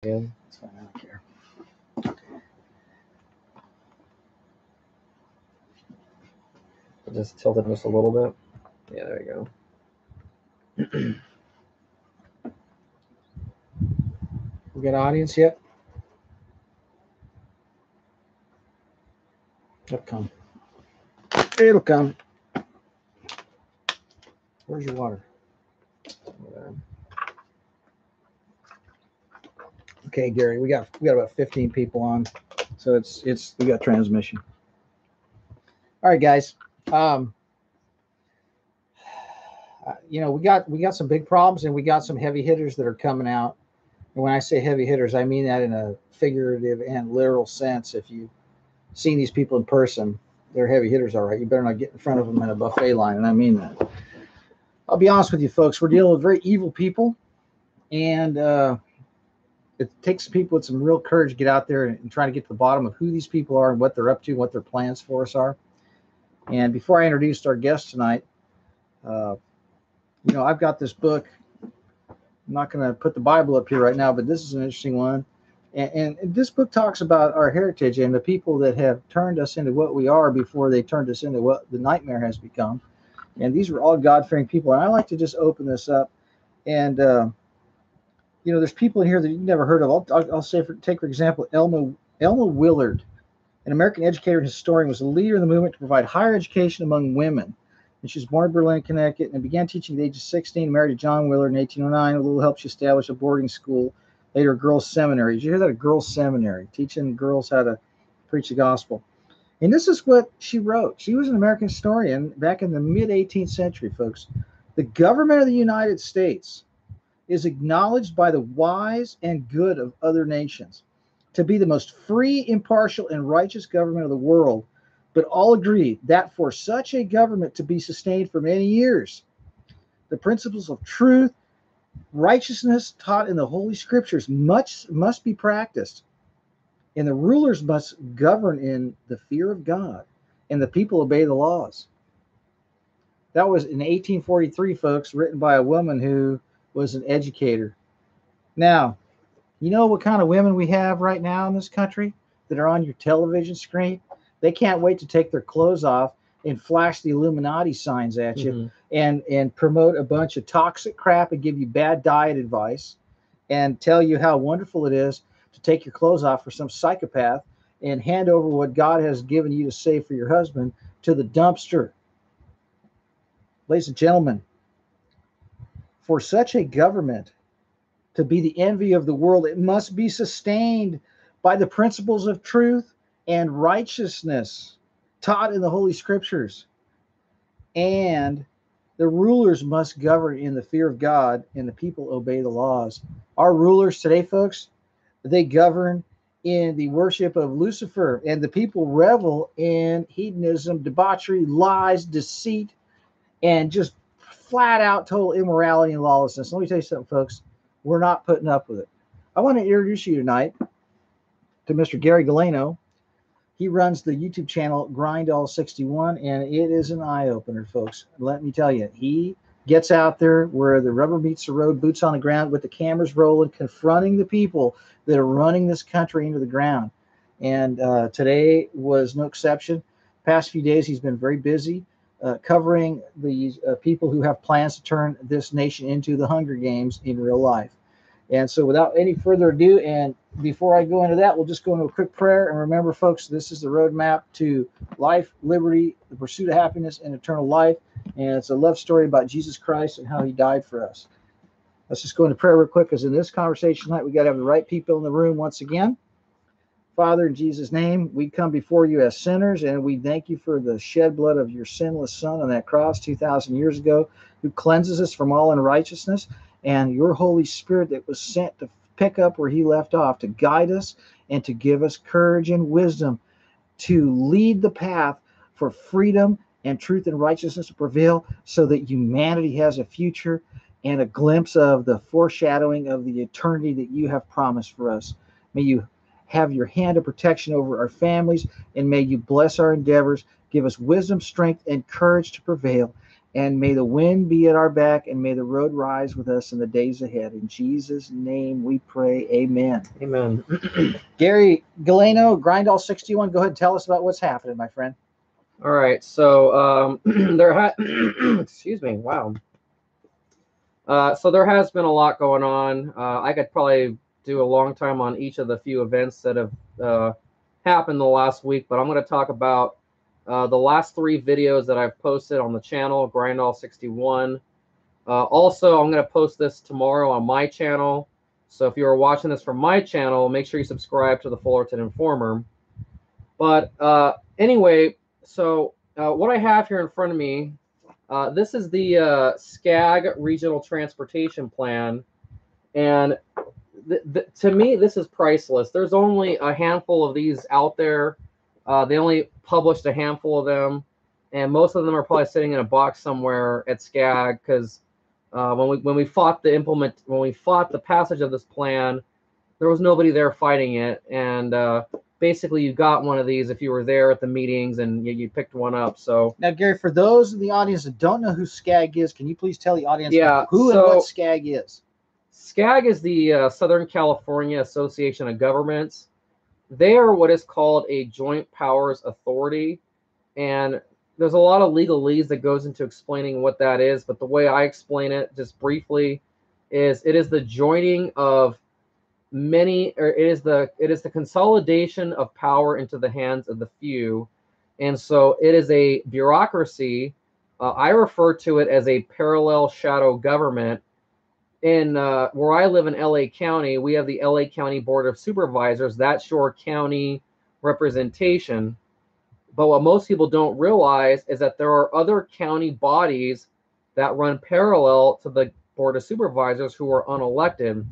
Yeah, it's fine. I don't care. I'll just tilt it just a little bit. Yeah, there you go. We got audience yet? It'll come. It'll come. Where's your water? Okay, Gary, we got about 15 people on, so it's we got transmission. All right, guys. We got some big problems, and we got some heavy hitters that are coming out. And when I say heavy hitters, I mean that in a figurative and literal sense. If you've seen these people in person, they're heavy hitters, all right. You better not get in front of them in a buffet line, and I mean that. I'll be honest with you, folks. We're dealing with very evil people, and it takes people with some real courage to get out there and try to get to the bottom of who these people are and what they're up to, what their plans for us are. And before I introduce our guest tonight, I've got this book. I'm not going to put the Bible up here right now, but this is an interesting one. And this book talks about our heritage and the people that have turned us into what we are before they turned us into what the nightmare has become. And these were all God-fearing people. And I like to just open this up. And, there's people in here that you've never heard of. I'll say, take for example, Elma Willard, an American educator and historian, was a leader in the movement to provide higher education among women. And she was born in Berlin, Connecticut, and began teaching at the age of 16, married to John Willard in 1809. With a little help, she established a boarding school, later a girls' seminary. Did you hear that? A girls' seminary, teaching girls how to preach the gospel. And this is what she wrote. She was an American historian back in the mid-18th century, folks. The government of the United States is acknowledged by the wise and good of other nations to be the most free, impartial, and righteous government of the world, but all agree that for such a government to be sustained for many years, the principles of truth, righteousness taught in the Holy Scriptures must be practiced, and the rulers must govern in the fear of God, and the people obey the laws. That was in 1843, folks, written by a woman who was an educator. Now, you know what kind of women we have right now in this country that are on your television screen? They can't wait to take their clothes off and flash the Illuminati signs at you and promote a bunch of toxic crap and give you bad diet advice and tell you how wonderful it is to take your clothes off for some psychopath and hand over what God has given you to save for your husband to the dumpster. Ladies and gentlemen, for such a government to be the envy of the world, it must be sustained by the principles of truth and righteousness taught in the Holy Scriptures. And the rulers must govern in the fear of God, and the people obey the laws. Our rulers today, folks, they govern in the worship of Lucifer, and the people revel in hedonism, debauchery, lies, deceit, and just flat out total immorality and lawlessness. Let me tell you something, folks. We're not putting up with it. I want to introduce you tonight to Mr. Gary Galeno. He runs the YouTube channel Grindall61, and it is an eye-opener, folks. Let me tell you, he gets out there where the rubber meets the road, boots on the ground, with the cameras rolling, confronting the people that are running this country into the ground. And today was no exception. Past few days, he's been very busy covering these people who have plans to turn this nation into the Hunger Games in real life. And so without any further ado, and before I go into that, we'll just go into a quick prayer. And remember, folks, this is the roadmap to life, liberty, the pursuit of happiness, and eternal life. And it's a love story about Jesus Christ and how he died for us. Let's just go into prayer real quick, because in this conversation tonight, we got to have the right people in the room once again. Father, in Jesus' name, we come before you as sinners, and we thank you for the shed blood of your sinless Son on that cross 2,000 years ago, who cleanses us from all unrighteousness, and your Holy Spirit that was sent to pick up where he left off, to guide us and to give us courage and wisdom to lead the path for freedom and truth and righteousness to prevail, so that humanity has a future and a glimpse of the foreshadowing of the eternity that you have promised for us. May you have your hand of protection over our families, and may you bless our endeavors, give us wisdom, strength, and courage to prevail. And may the wind be at our back, and may the road rise with us in the days ahead. In Jesus' name we pray, amen. Amen. Gary Galeno, Grindall61, go ahead and tell us about what's happening, my friend. All right, so excuse me, wow. So there has been a lot going on. I could probably do a long time on each of the few events that have happened the last week, but I'm going to talk about the last 3 videos that I've posted on the channel, Grindall61. Also, I'm going to post this tomorrow on my channel. So if you're watching this from my channel, make sure you subscribe to the Fullerton Informer. But anyway, so what I have here in front of me, this is the S.C.A.G Regional Transportation Plan. And to me, this is priceless. There's only a handful of these out there. They only published a handful of them. And most of them are probably sitting in a box somewhere at S.C.A.G because when we fought the passage of this plan, there was nobody there fighting it. And basically, you got one of these if you were there at the meetings and you picked one up. So now, Gary, for those in the audience that don't know who S.C.A.G is, can you please tell the audience who and what S.C.A.G is? S.C.A.G is the Southern California Association of Governments. They are what is called a joint powers authority, and there's a lot of legalese that goes into explaining what that is. But the way I explain it, just briefly, is it is the joining of many, or it is the consolidation of power into the hands of the few, and so it is a bureaucracy. I refer to it as a parallel shadow government. In where I live in LA County, we have the LA County Board of Supervisors. That's your county representation. But what most people don't realize is that there are other county bodies that run parallel to the Board of Supervisors who are unelected.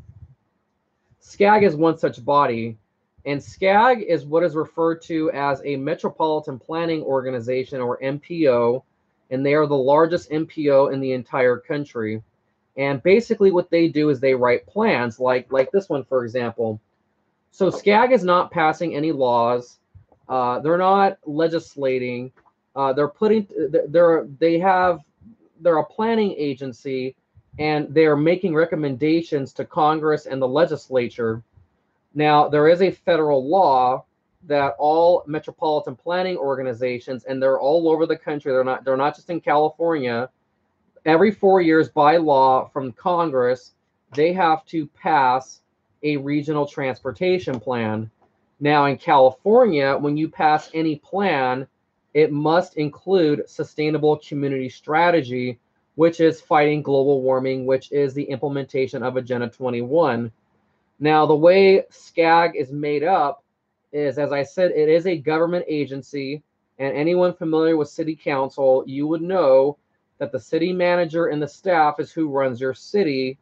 S.C.A.G is one such body, and S.C.A.G is what is referred to as a Metropolitan Planning Organization, or MPO, and they are the largest MPO in the entire country. And basically what they do is they write plans, like this one, for example. So S.C.A.G is not passing any laws. They're not legislating. They're a planning agency, and they are making recommendations to Congress and the legislature. Now, there is a federal law that all metropolitan planning organizations, and they're all over the country, they're not just in California, every 4 years by law from Congress, they have to pass a regional transportation plan. Now, in California, when you pass any plan, it must include sustainable community strategy, which is fighting global warming, which is the implementation of Agenda 21. Now, the way S.C.A.G is made up is, as I said, it is a government agency, and anyone familiar with city council, you would know that the city manager and the staff is who runs your city,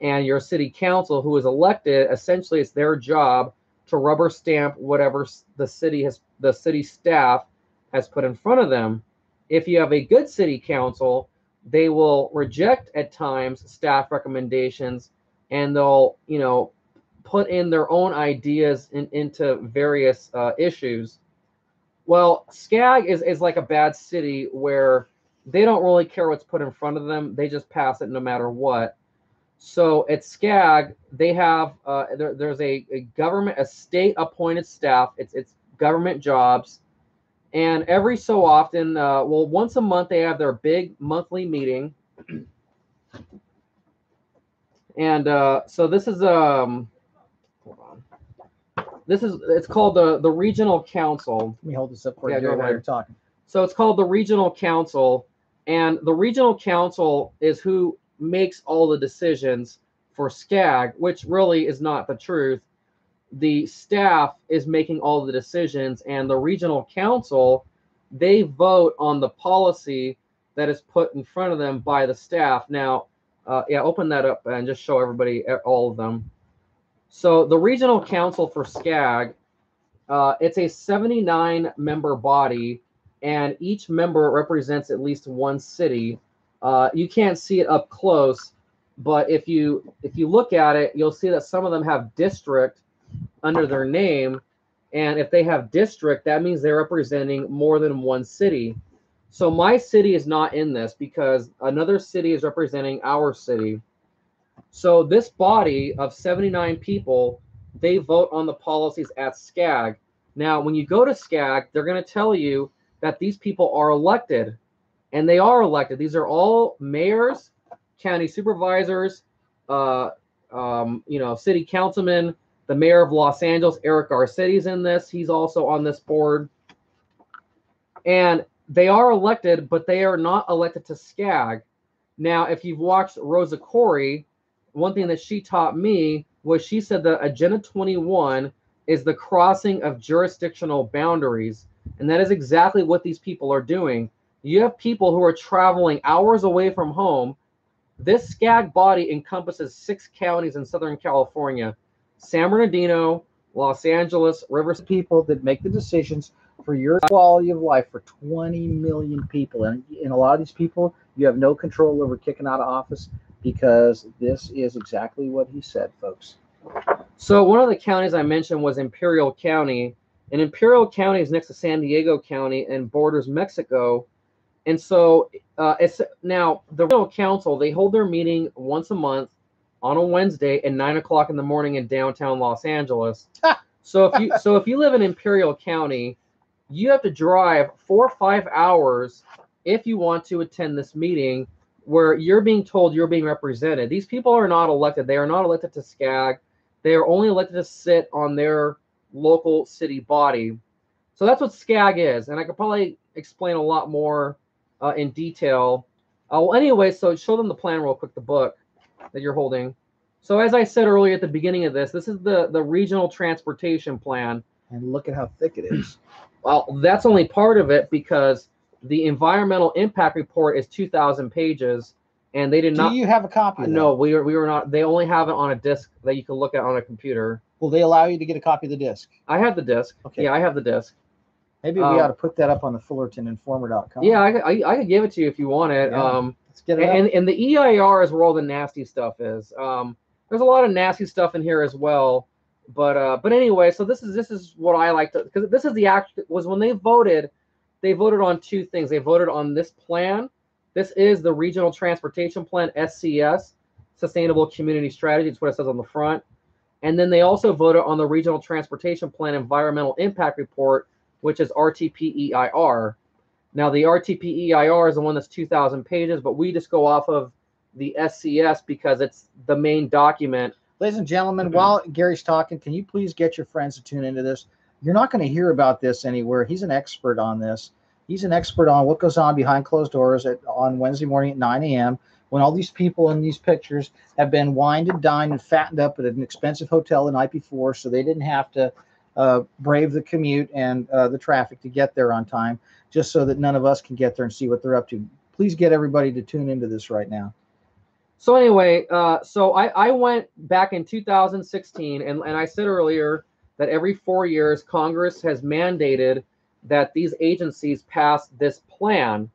and your city council, who is elected, essentially it's their job to rubber stamp whatever the city staff has put in front of them. If you have a good city council, they will reject at times staff recommendations, and they'll put in their own ideas into various issues. Well, S.C.A.G is like a bad city where they don't really care what's put in front of them. They just pass it no matter what. So at S.C.A.G, they have there's a state-appointed staff. It's government jobs, and every so often, once a month, they have their big monthly meeting. And so this is hold on. It's called the Regional Council. Let me hold this up for you while you're talking. So it's called the Regional Council, and the Regional Council is who makes all the decisions for S.C.A.G, which really is not the truth. The staff is making all the decisions, and the Regional Council, they vote on the policy that is put in front of them by the staff. Now, open that up and just show everybody all of them. So the Regional Council for S.C.A.G, it's a 79-member body, and each member represents at least one city. You can't see it up close, but if you look at it, you'll see that some of them have district under their name, and if they have district, that means they're representing more than one city. So my city is not in this because another city is representing our city. So this body of 79 people, they vote on the policies at S.C.A.G. Now, when you go to S.C.A.G, they're going to tell you that these people are elected, and they are elected. These are all mayors, county supervisors, city councilmen. The mayor of Los Angeles, Eric Garcetti's in this. He's also on this board. And they are elected, but they are not elected to S.C.A.G. Now, if you've watched Rosa Corey, one thing that she taught me was she said that Agenda 21 is the crossing of jurisdictional boundaries. And that is exactly what these people are doing. You have people who are traveling hours away from home. This S.C.A.G body encompasses 6 counties in Southern California: San Bernardino, Los Angeles, Riverside. People that make the decisions for your quality of life for 20 million people. And a lot of these people, you have no control over kicking out of office, because this is exactly what he said, folks. So one of the counties I mentioned was Imperial County. And Imperial County is next to San Diego County and borders Mexico. And so it's now the regional council, they hold their meeting once a month on a Wednesday at 9 o'clock in the morning in downtown Los Angeles. So if you live in Imperial County, you have to drive 4 or 5 hours if you want to attend this meeting, where you're being told you're being represented. These people are not elected. They are not elected to S.C.A.G. They are only elected to sit on their local city body. So that's what S.C.A.G is. And I could probably explain a lot more in detail. Well, anyway, so show them the plan real quick, the book that you're holding. So as I said earlier at the beginning of this is the regional transportation plan. And look at how thick it is. Well, that's only part of it, because the environmental impact report is 2,000 pages, and they did not. Do you have a copy of that? No, we were not. They only have it on a disc that you can look at on a computer. Will they allow you to get a copy of the disc? I have the disc. Okay. Yeah, I have the disc. Maybe we ought to put that up on the FullertonInformer.com. Yeah, I could give it to you if you want it. Yeah, let's get it and the EIR is where all the nasty stuff is. There's a lot of nasty stuff in here as well. But anyway, so this is what I like to, because this is the act was when they voted on 2 things. They voted on this plan. This is the Regional Transportation Plan, SCS, Sustainable Community Strategy. It's what it says on the front. And then they also voted on the Regional Transportation Plan Environmental Impact Report, which is RTPEIR. Now, the RTPEIR is the one that's 2,000 pages, but we just go off of the SCS because it's the main document. Ladies and gentlemen, while Gary's talking, can you please get your friends to tune into this? You're not going to hear about this anywhere. He's an expert on this. He's an expert on what goes on behind closed doors on Wednesday morning at 9 a.m. when all these people in these pictures have been wined and dined and fattened up at an expensive hotel the night before, so they didn't have to brave the commute and the traffic to get there on time, just so that none of us can get there and see what they're up to. Please get everybody to tune into this right now. So anyway, so I went back in 2016, and I said earlier that every 4 years, Congress has mandated that these agencies pass this plan.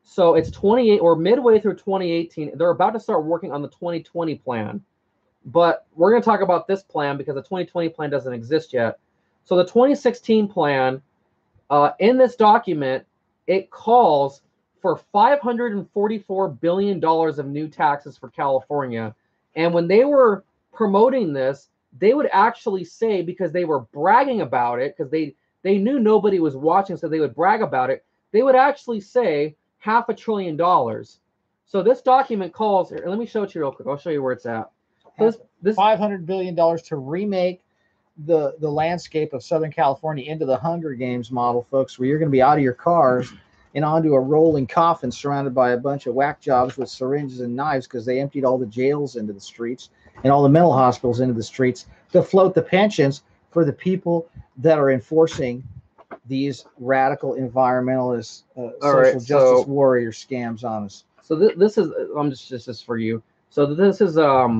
So it's 28 or midway through 2018. They're about to start working on the 2020 plan. But we're going to talk about this plan because the 2020 plan doesn't exist yet. So the 2016 plan, in this document, it calls for $544 billion of new taxes for California. And when they were promoting this, they would actually say, because they were bragging about it, because they knew nobody was watching, so they would brag about it, they would actually say $500 billion. So this document calls, here, let me show it to you real quick. I'll show you where it's at. So this $500 billion to remake the landscape of Southern California into the Hunger Games model, folks, where you're going to be out of your cars and onto a rolling coffin surrounded by a bunch of whack jobs with syringes and knives, because they emptied all the jails into the streets and all the mental hospitals into the streets to float the pensions for the people that are enforcing these radical environmentalist social justice warrior scams on us. So this is, this is for you. So this is all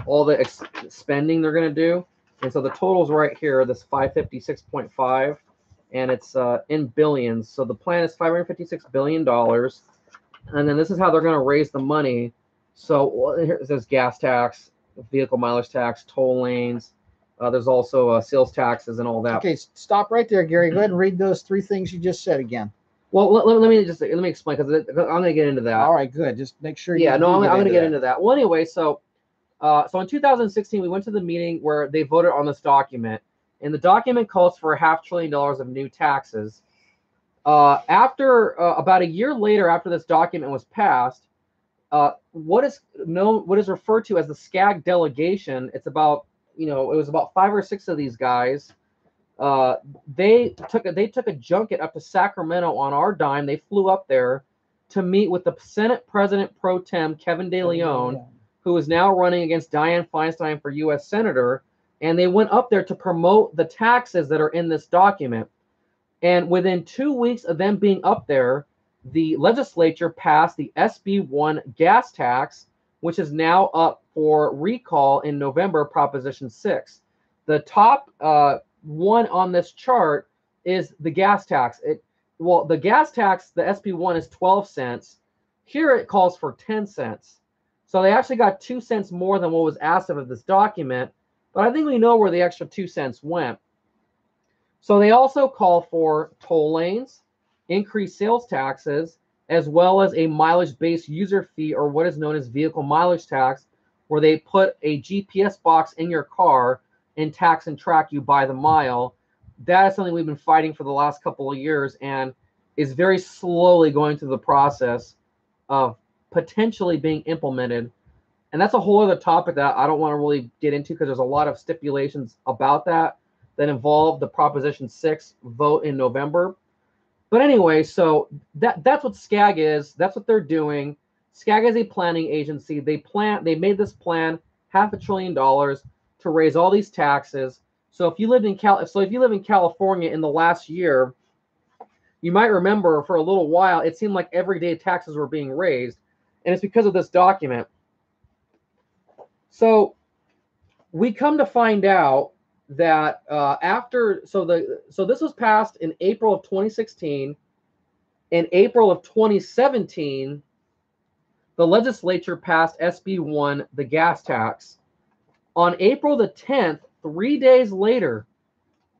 the spending they're going to do. And so the total's right here, this 556.5, and it's in billions. So the plan is $556 billion. And then this is how they're going to raise the money. So here it says gas tax, vehicle mileage tax, toll lanes. There's also sales taxes and all that. Okay, stop right there, Gary. Go ahead and read those 3 things you just said again. Well, let me explain because I'm going to get into that. All right, good. Just make sure. Yeah, no, I'm going to get into that. that. Well, anyway, so in 2016 we went to the meeting where they voted on this document, and the document calls for $500 billion of new taxes. After about a year later, after this document was passed, what is referred to as the S.C.A.G delegation. It's about, it was about 5 or 6 of these guys. They took a junket up to Sacramento on our dime. They flew up there to meet with the Senate President Pro Tem Kevin De Leon, who is now running against Dianne Feinstein for U.S. Senator. And they went up there to promote the taxes that are in this document. And within 2 weeks of them being up there, the legislature passed the SB1 gas tax, which is now up for recall in November, Proposition 6. The top one on this chart is the gas tax. The gas tax, the SB1 is 12 cents. Here it calls for 10 cents. So they actually got 2 cents more than what was asked of this document. But I think we know where the extra 2 cents went. So they also call for toll lanes, increased sales taxes, as well as a mileage-based user fee, or what is known as vehicle mileage tax, where they put a GPS box in your car and tax and track you by the mile. That is something we've been fighting for the last couple of years, and is very slowly going through the process of potentially being implemented. And that's a whole other topic that I don't want to really get into, because there's a lot of stipulations about that involve the Proposition 6 vote in November. But anyway, so that's what S.C.A.G is. That's what they're doing. S.C.A.G is a planning agency. They made this plan, $500 billion, to raise all these taxes. So if you live in California in the last year, you might remember for a little while it seemed like every day taxes were being raised, and it's because of this document. So we come to find out that this was passed in April of 2016. In April of 2017, the legislature passed SB1, the gas tax. On April the 10th, 3 days later,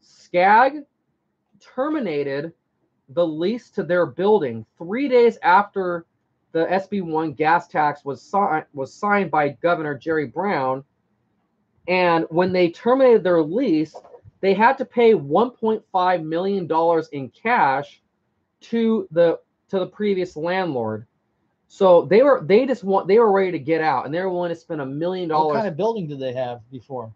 S.C.A.G terminated the lease to their building 3 days after the SB1 gas tax was signed by Governor Jerry Brown. And when they terminated their lease, they had to pay $1.5 million in cash to the previous landlord. So they were ready to get out, and they were willing to spend $1 million. What kind of building did they have before?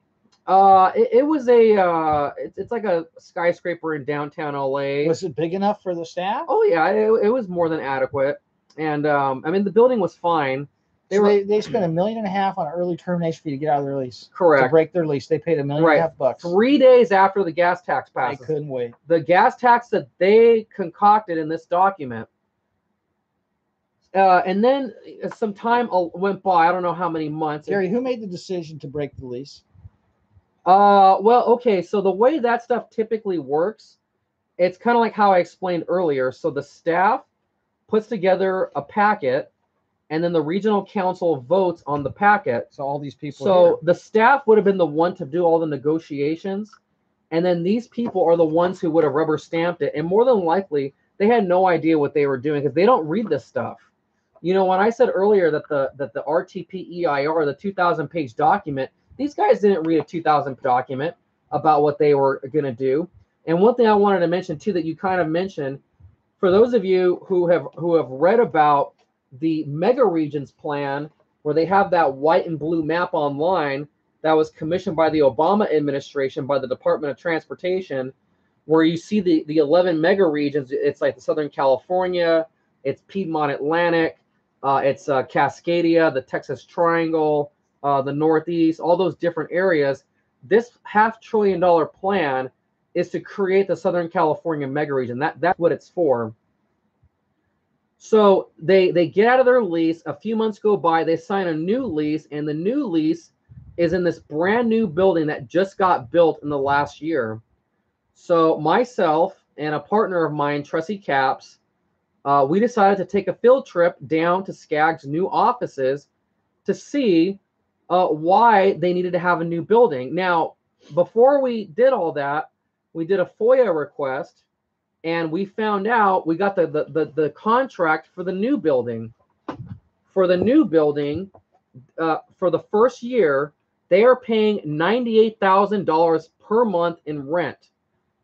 It was it's like a skyscraper in downtown LA. Was it big enough for the staff? Oh yeah, it was more than adequate. And I mean, the building was fine. They spent $1.5 million on an early termination fee to get out of their lease. Correct. To break their lease, they paid $1.5 million bucks. 3 days after the gas tax passes. I couldn't wait. The gas tax that they concocted in this document. And then some time went by. I don't know how many months. Gary, who made the decision to break the lease? Well, okay. So the way that stuff typically works, it's kind of like how I explained earlier. So the staff puts together a packet, and then the regional council votes on the packet. So all these people. So the staff would have been the one to do all the negotiations, and then these people are the ones who would have rubber stamped it. And more than likely, they had no idea what they were doing, because they don't read this stuff. You know, when I said earlier that the RTPEIR, the 2,000-page document, these guys didn't read a 2,000 document about what they were going to do. And one thing I wanted to mention too, that you kind of mentioned, for those of you who have read about the mega regions plan, where they have that white and blue map online that was commissioned by the Obama administration, by the Department of Transportation, where you see the 11 mega regions. It's like the Southern California, it's Piedmont Atlantic, it's Cascadia, the Texas Triangle, the Northeast, all those different areas. This $500 billion plan is to create the Southern California mega region. That's what it's for. So they get out of their lease. A few months go by, they sign a new lease, and the new lease is in this brand new building that just got built in the last year. So myself and a partner of mine, Tressie Capps, we decided to take a field trip down to S.C.A.G's new offices to see why they needed to have a new building. Now, before we did all that, we did a FOIA request and we found out we got the contract for the new building. For the new building, for the first year, they are paying $98,000 per month in rent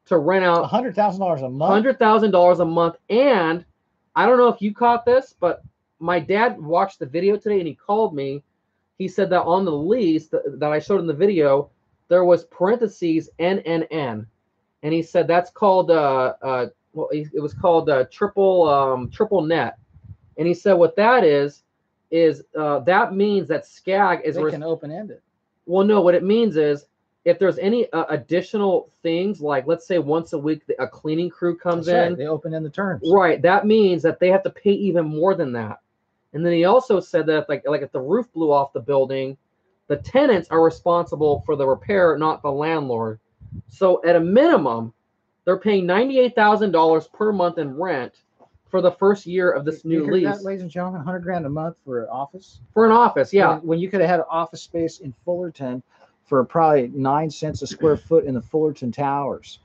to rent out $100,000 a month. $100,000 a month. And I don't know if you caught this, but my dad watched the video today and he called me. He said that on the lease that I showed in the video, there was parentheses NNN, and he said that's called well, it was called triple net, and he said what that is that means that S.C.A.G is they can open end it. Well, no, what it means is if there's any additional things, like let's say once a week a cleaning crew comes in, right. They open end the terms. Right, that means that they have to pay even more than that. And then he also said that like if the roof blew off the building, the tenants are responsible for the repair, not the landlord. So at a minimum, they're paying $98,000 per month in rent for the first year of this new lease. That, ladies and gentlemen, $100,000 a month for an office. For an office, yeah. When you could have had an office space in Fullerton for probably 9 cents a square foot in the Fullerton Towers,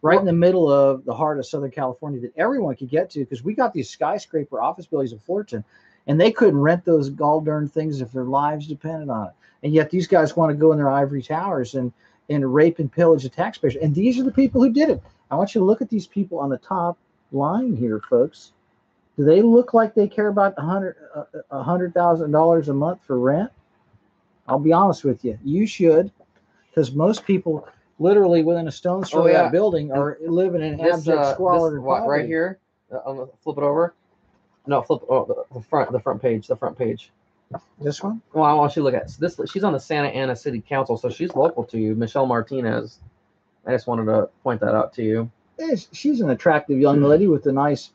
right in the middle of the heart of Southern California, that everyone could get to, because we got these skyscraper office buildings in Fullerton, and they couldn't rent those gall darn things if their lives depended on it. And yet these guys want to go in their ivory towers and rape and pillage the taxpayers. And these are the people who did it. I want you to look at these people on the top line here, folks. Do they look like they care about $100,000 a month for rent? I'll be honest with you. You should, because most people literally within a stone's throw of that building are living in abject squalor and poverty. Right here. Flip it over. No, flip the front page. This one? Well, I want you to look at this. She's on the Santa Ana City Council, so she's local to you, Michelle Martinez. I just wanted to point that out to you. She's an attractive young lady with a nice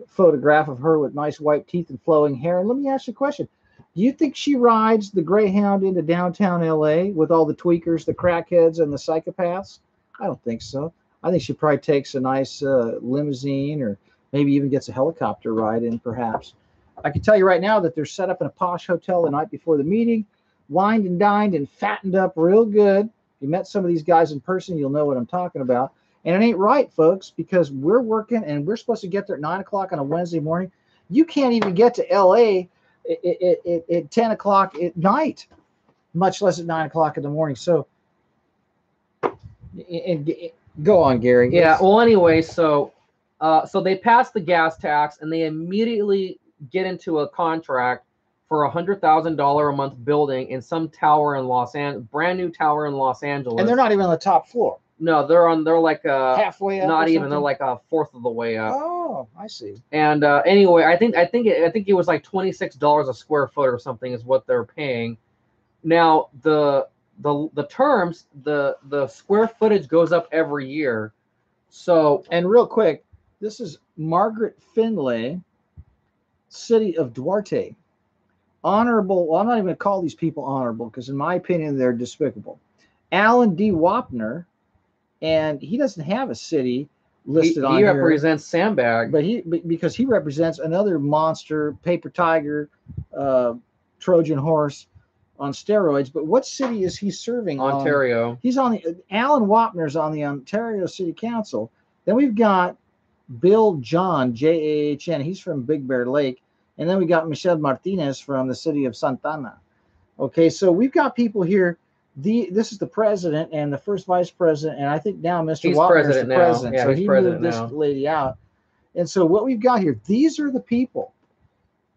photograph of her with nice white teeth and flowing hair. And let me ask you a question. Do you think she rides the Greyhound into downtown LA with all the tweakers, the crackheads, and the psychopaths? I don't think so. I think she probably takes a nice limousine, or maybe even gets a helicopter ride in, perhaps. I can tell you right now that they're set up in a posh hotel the night before the meeting, wined and dined and fattened up real good. If you met some of these guys in person, you'll know what I'm talking about. And it ain't right, folks, because we're working and we're supposed to get there at 9 o'clock on a Wednesday morning. You can't even get to LA at 10 o'clock at night, much less at 9 o'clock in the morning. So, go on, Gary. Yeah. Well, anyway, so they passed the gas tax, and they immediately get into a contract for $100,000 a month building in some tower in Los Angeles, brand new tower in Los Angeles. And they're not even on the top floor. No, they're like halfway up. Not even. They're like a fourth of the way up. Oh, I see. And anyway, I think it was like $26 a square foot or something is what they're paying. Now the terms, the square footage goes up every year. So, and real quick, this is Margaret Finlay, City of Duarte. Honorable. Well, I'm not even going to call these people honorable, because in my opinion they're despicable. Alan D. Wapner. And he doesn't have a city listed on here. He represents Sandbag. But because he represents another monster, paper tiger, Trojan horse on steroids. But what city is he serving? Ontario. He's on the Alan Wapner's on the Ontario City Council. Then we've got Bill John, Jahn. He's from Big Bear Lake. And then we got Michelle Martinez from the city of Santana. Okay, so we've got people here. This is the president and the first vice president, and I think now Mr. Wapner is the president. Yeah, so he moved this lady out. And so what we've got here, these are the people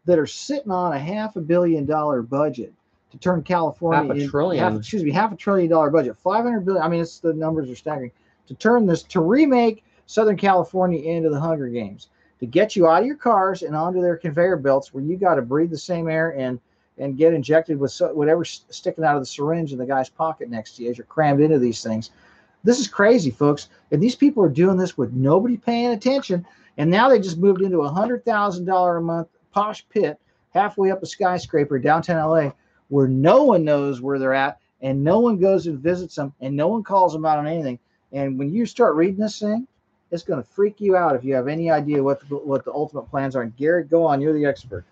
that are sitting on a $500 million budget to turn California $500 billion. $500 billion budget. 500 billion. I mean, it's the numbers are staggering. To turn this, to remake Southern California into the Hunger Games, to get you out of your cars and onto their conveyor belts where you got to breathe the same air and get injected with whatever's sticking out of the syringe in the guy's pocket next to you as you're crammed into these things. This is crazy, folks. And these people are doing this with nobody paying attention. And now they just moved into a $100,000 a month posh pit halfway up a skyscraper downtown LA, where no one knows where they're at, and no one goes and visits them, and no one calls them out on anything. And when you start reading this thing, it's going to freak you out if you have any idea what the ultimate plans are. And Garrett, go on. You're the expert.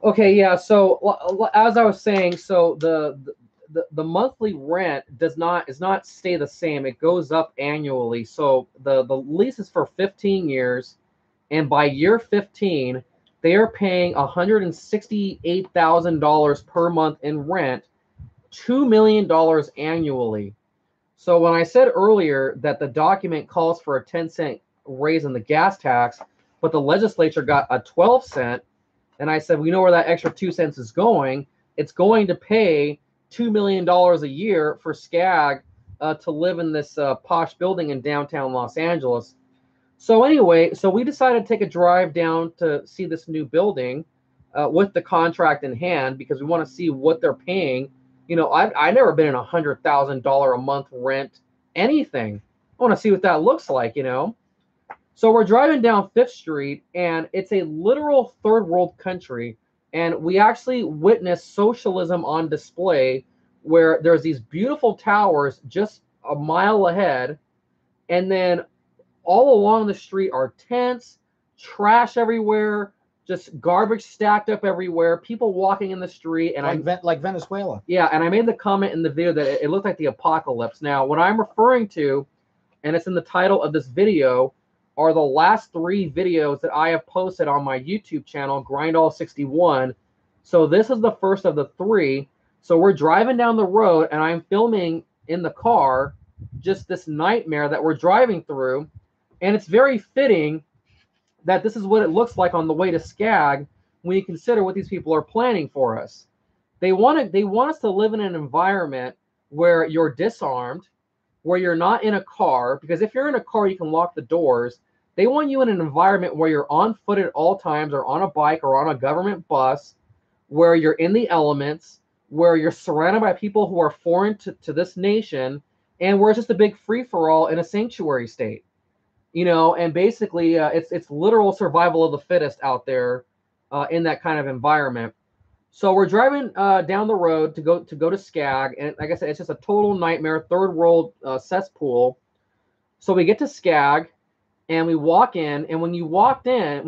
Okay, yeah. So as I was saying, so the monthly rent is not stay the same. It goes up annually. So the lease is for 15 years, and by year 15, they are paying $168,000 per month in rent, $2 million annually. So when I said earlier that the document calls for a 10-cent raise in the gas tax, but the legislature got a 12-cent, and I said, we know where that extra 2 cents is going. It's going to pay $2 million a year for S.C.A.G to live in this posh building in downtown Los Angeles. So anyway, so we decided to take a drive down to see this new building with the contract in hand, because we want to see what they're paying. You know, I've never been in $100,000 a month rent anything. I want to see what that looks like, you know. So we're driving down Fifth Street, and it's a literal third world country. And we actually witnessed socialism on display, where there's these beautiful towers just a mile ahead. And then all along the street are tents, trash everywhere, just garbage stacked up everywhere, people walking in the street. And like Venezuela. Yeah, and I made the comment in the video that it looked like the apocalypse. Now, what I'm referring to, and it's in the title of this video, are the last 3 videos that I have posted on my YouTube channel, Grindall61. So this is the first of the 3. So we're driving down the road, and I'm filming in the car just this nightmare that we're driving through. And it's very fitting that this is what it looks like on the way to S.C.A.G when you consider what these people are planning for us. They want us to live in an environment where you're disarmed, where you're not in a car, because if you're in a car, you can lock the doors. They want you in an environment where you're on foot at all times, or on a bike, or on a government bus, where you're in the elements, where you're surrounded by people who are foreign to this nation, and where it's just a big free-for-all in a sanctuary state. You know, and basically it's literal survival of the fittest out there in that kind of environment. So we're driving down the road to go to S.C.A.G, and like I said, it's just a total nightmare, third world cesspool. So we get to S.C.A.G, and we walk in, and when we walked in,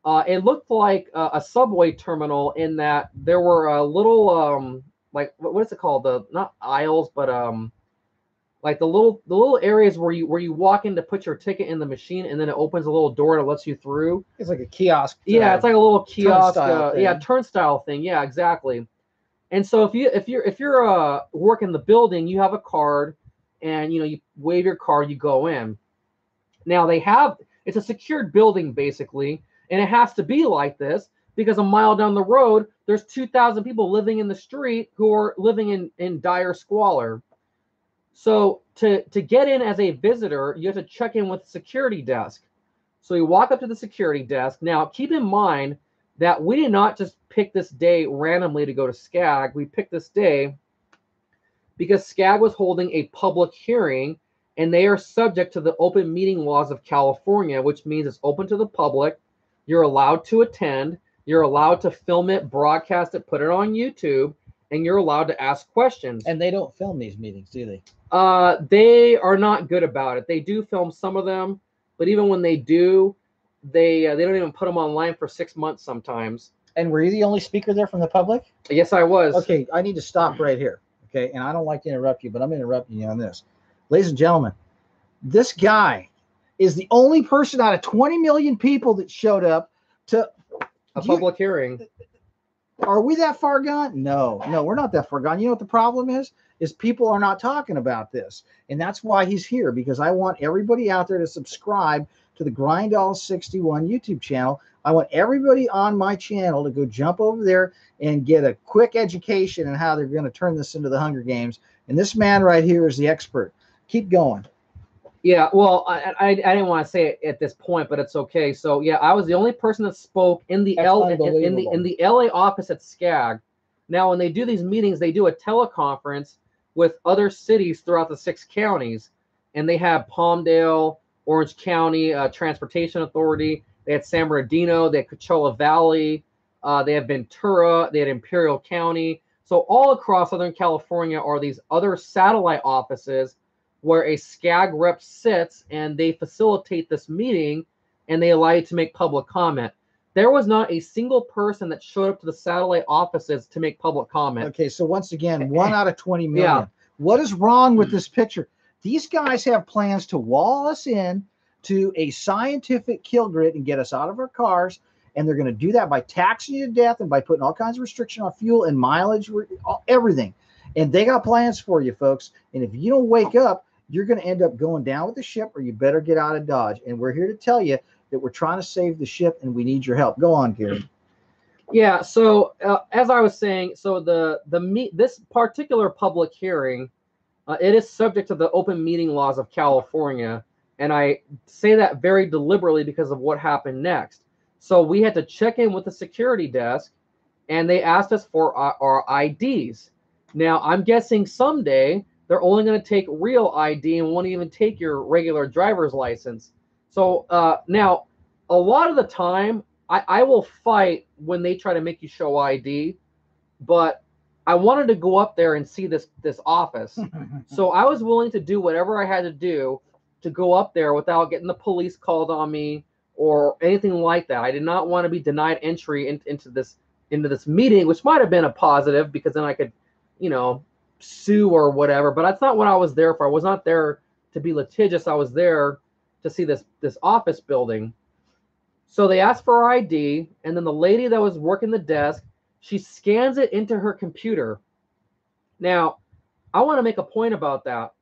it looked like a subway terminal, in that there were little like, what is it called? The, not aisles, but like the little areas where you walk in to put your ticket in the machine, and then it opens a little door that lets you through. It's like a kiosk. Yeah, it's like a little kiosk. Turnstile turnstile thing. Yeah, exactly. And so if you're working the building, you have a card, and you wave your card, you go in. Now it's a secured building basically, and it has to be like this because a mile down the road there's 2,000 people living in the street who are living in dire squalor. So to get in as a visitor, you have to check in with the security desk. So you walk up to the security desk. Now, keep in mind that we did not just pick this day randomly to go to S.C.A.G. We picked this day because S.C.A.G was holding a public hearing, and they are subject to the open meeting laws of California, which means it's open to the public. You're allowed to attend. You're allowed to film it, broadcast it, put it on YouTube, and you're allowed to ask questions. And they don't film these meetings, do they? They are not good about it. They do film some of them, but even when they do, they don't even put them online for 6 months sometimes. And were you the only speaker there from the public? Yes, I was. Okay, I need to stop right here. Okay, and I don't like to interrupt you, but I'm interrupting you on this. Ladies and gentlemen, this guy is the only person out of 20 million people that showed up to a public hearing. Are we that far gone? No, we're not that far gone. You know what the problem is? Is people are not talking about this. And that's why he's here, because I want everybody out there to subscribe to the Grindall61 YouTube channel. I want everybody on my channel to go jump over there and get a quick education on how they're going to turn this into the Hunger Games. And this man right here is the expert. Keep going. Yeah, well, I didn't want to say it at this point, but it's okay. So yeah, I was the only person that spoke in the LA office at S.C.A.G. Now, when they do these meetings, they do a teleconference with other cities throughout the 6 counties, and they have Palmdale, Orange County Transportation Authority. They had San Bernardino. They had Coachella Valley. They have Ventura. They had Imperial County. So all across Southern California are these other satellite offices where a S.C.A.G rep sits, and they facilitate this meeting, and they allow you to make public comment. There was not a single person that showed up to the satellite offices to make public comment. Okay, so once again, 1 out of 20 million. Yeah. What is wrong with this picture? These guys have plans to wall us in to a scientific kill grid and get us out of our cars. And they're going to do that by taxing you to death and by putting all kinds of restriction on fuel and mileage, everything. And they got plans for you, folks. And if you don't wake up, you're going to end up going down with the ship, or you better get out of Dodge. And we're here to tell you that we're trying to save the ship and we need your help. Go on, Gary. Yeah. So as I was saying, so this particular public hearing, it is subject to the open meeting laws of California. And I say that very deliberately because of what happened next. So we had to check in with the security desk, and they asked us for our IDs. Now, I'm guessing someday they're only going to take real ID and won't even take your regular driver's license. So now, a lot of the time, I will fight when they try to make you show ID, but I wanted to go up there and see this office. So I was willing to do whatever I had to do to go up there without getting the police called on me or anything like that. I did not want to be denied entry into this meeting, which might have been a positive because then I could, sue or whatever. But that's not what I was there for. I was not there to be litigious. I was there to see this office building. So they asked for our ID, and then the lady that was working the desk, she scans it into her computer. Now, I want to make a point about that.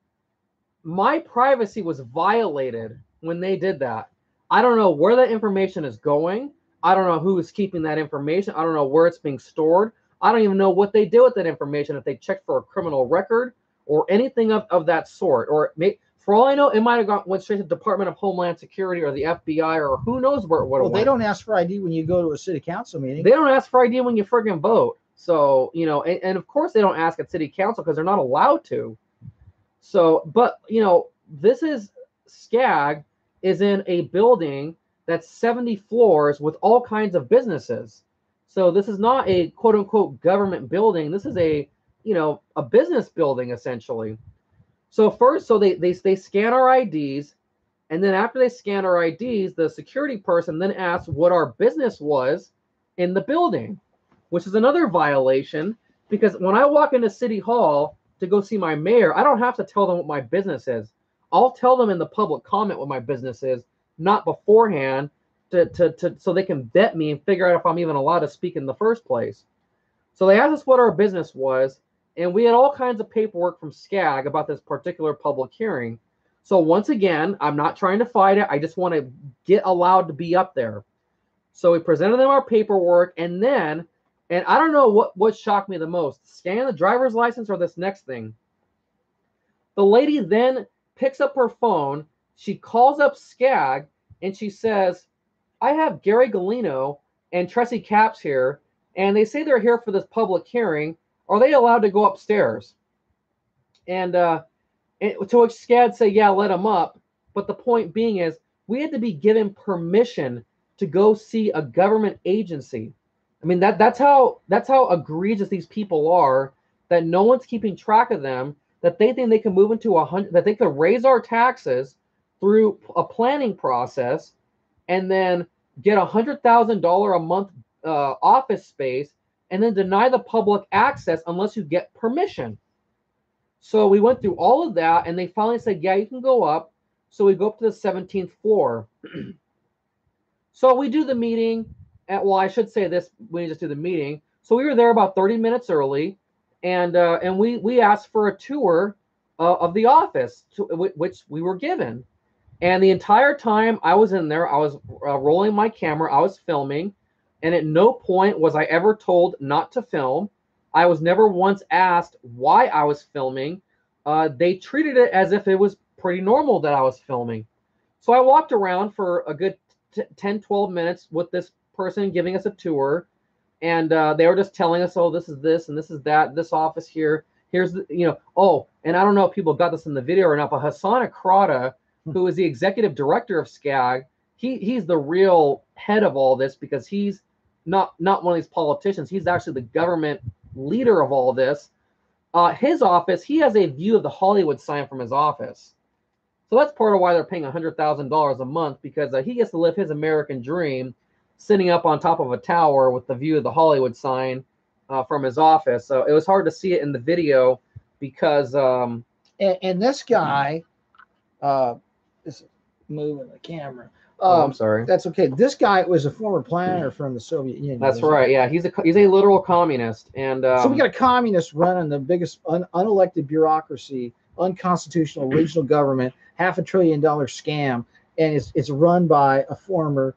My privacy was violated when they did that. I don't know where that information is going. I don't know who is keeping that information. I don't know where it's being stored. I don't even know what they did with that information, if they checked for a criminal record or anything of that sort. Or for all I know, it might have went straight to the Department of Homeland Security or the FBI or who knows where it would have went. They don't ask for ID when you go to a city council meeting. They don't ask for ID when you friggin' vote. So, and of course they don't ask at city council because they're not allowed to. So, but, this is S.C.A.G is in a building that's 70 floors with all kinds of businesses. So this is not a quote unquote government building. This is a business building essentially. So first, they scan our IDs, and then after they scan our IDs, the security person then asks what our business was in the building, which is another violation because when I walk into City Hall to go see my mayor, I don't have to tell them what my business is. I'll tell them in the public comment what my business is, not beforehand, so they can vet me and figure out if I'm even allowed to speak in the first place. So they asked us what our business was, and we had all kinds of paperwork from S.C.A.G about this particular public hearing. So once again, I'm not trying to fight it. I just want to get allowed to be up there. So we presented them our paperwork, and I don't know what shocked me the most, scan the driver's license or this next thing. The lady then picks up her phone, she calls up S.C.A.G, and she says, I have Gary Galino and Tressie Capps here, and they say they're here for this public hearing. Are they allowed to go upstairs? And to which S.C.A.G say, yeah, let them up. But the point being is, we had to be given permission to go see a government agency. I mean, that's how egregious these people are, that no one's keeping track of them, that they think they can move into that they could raise our taxes through a planning process and then get $100,000 a month office space and then deny the public access unless you get permission. So we went through all of that, and they finally said, yeah, you can go up. So we go up to the 17th floor. So we do the meeting. I should say this, we just do the meeting. So we were there about 30 minutes early, and we asked for a tour of the office, which we were given. And the entire time I was in there, I was rolling my camera, I was filming, and at no point was I ever told not to film. I was never once asked why I was filming. They treated it as if it was pretty normal that I was filming. So I walked around for a good 10, 12 minutes with this person giving us a tour. And they were just telling us, oh, this is this and this is that, this office here. Here's the, and I don't know if people got this in the video or not, but Hassan Akrada, who is the executive director of S.C.A.G, he's the real head of all this because he's not one of these politicians. He's actually the government leader of all this. His office, he has a view of the Hollywood sign from his office. So that's part of why they're paying $100,000 a month, because he gets to live his American dream sitting up on top of a tower with the view of the Hollywood sign from his office. So it was hard to see it in the video because and this guy is moving the camera. I'm sorry. That's okay. This guy was a former planner from the Soviet Union. That's right. Yeah, he's a literal communist, and so we got a communist running the biggest unelected bureaucracy, unconstitutional regional government, $500 billion scam, and it's run by a former,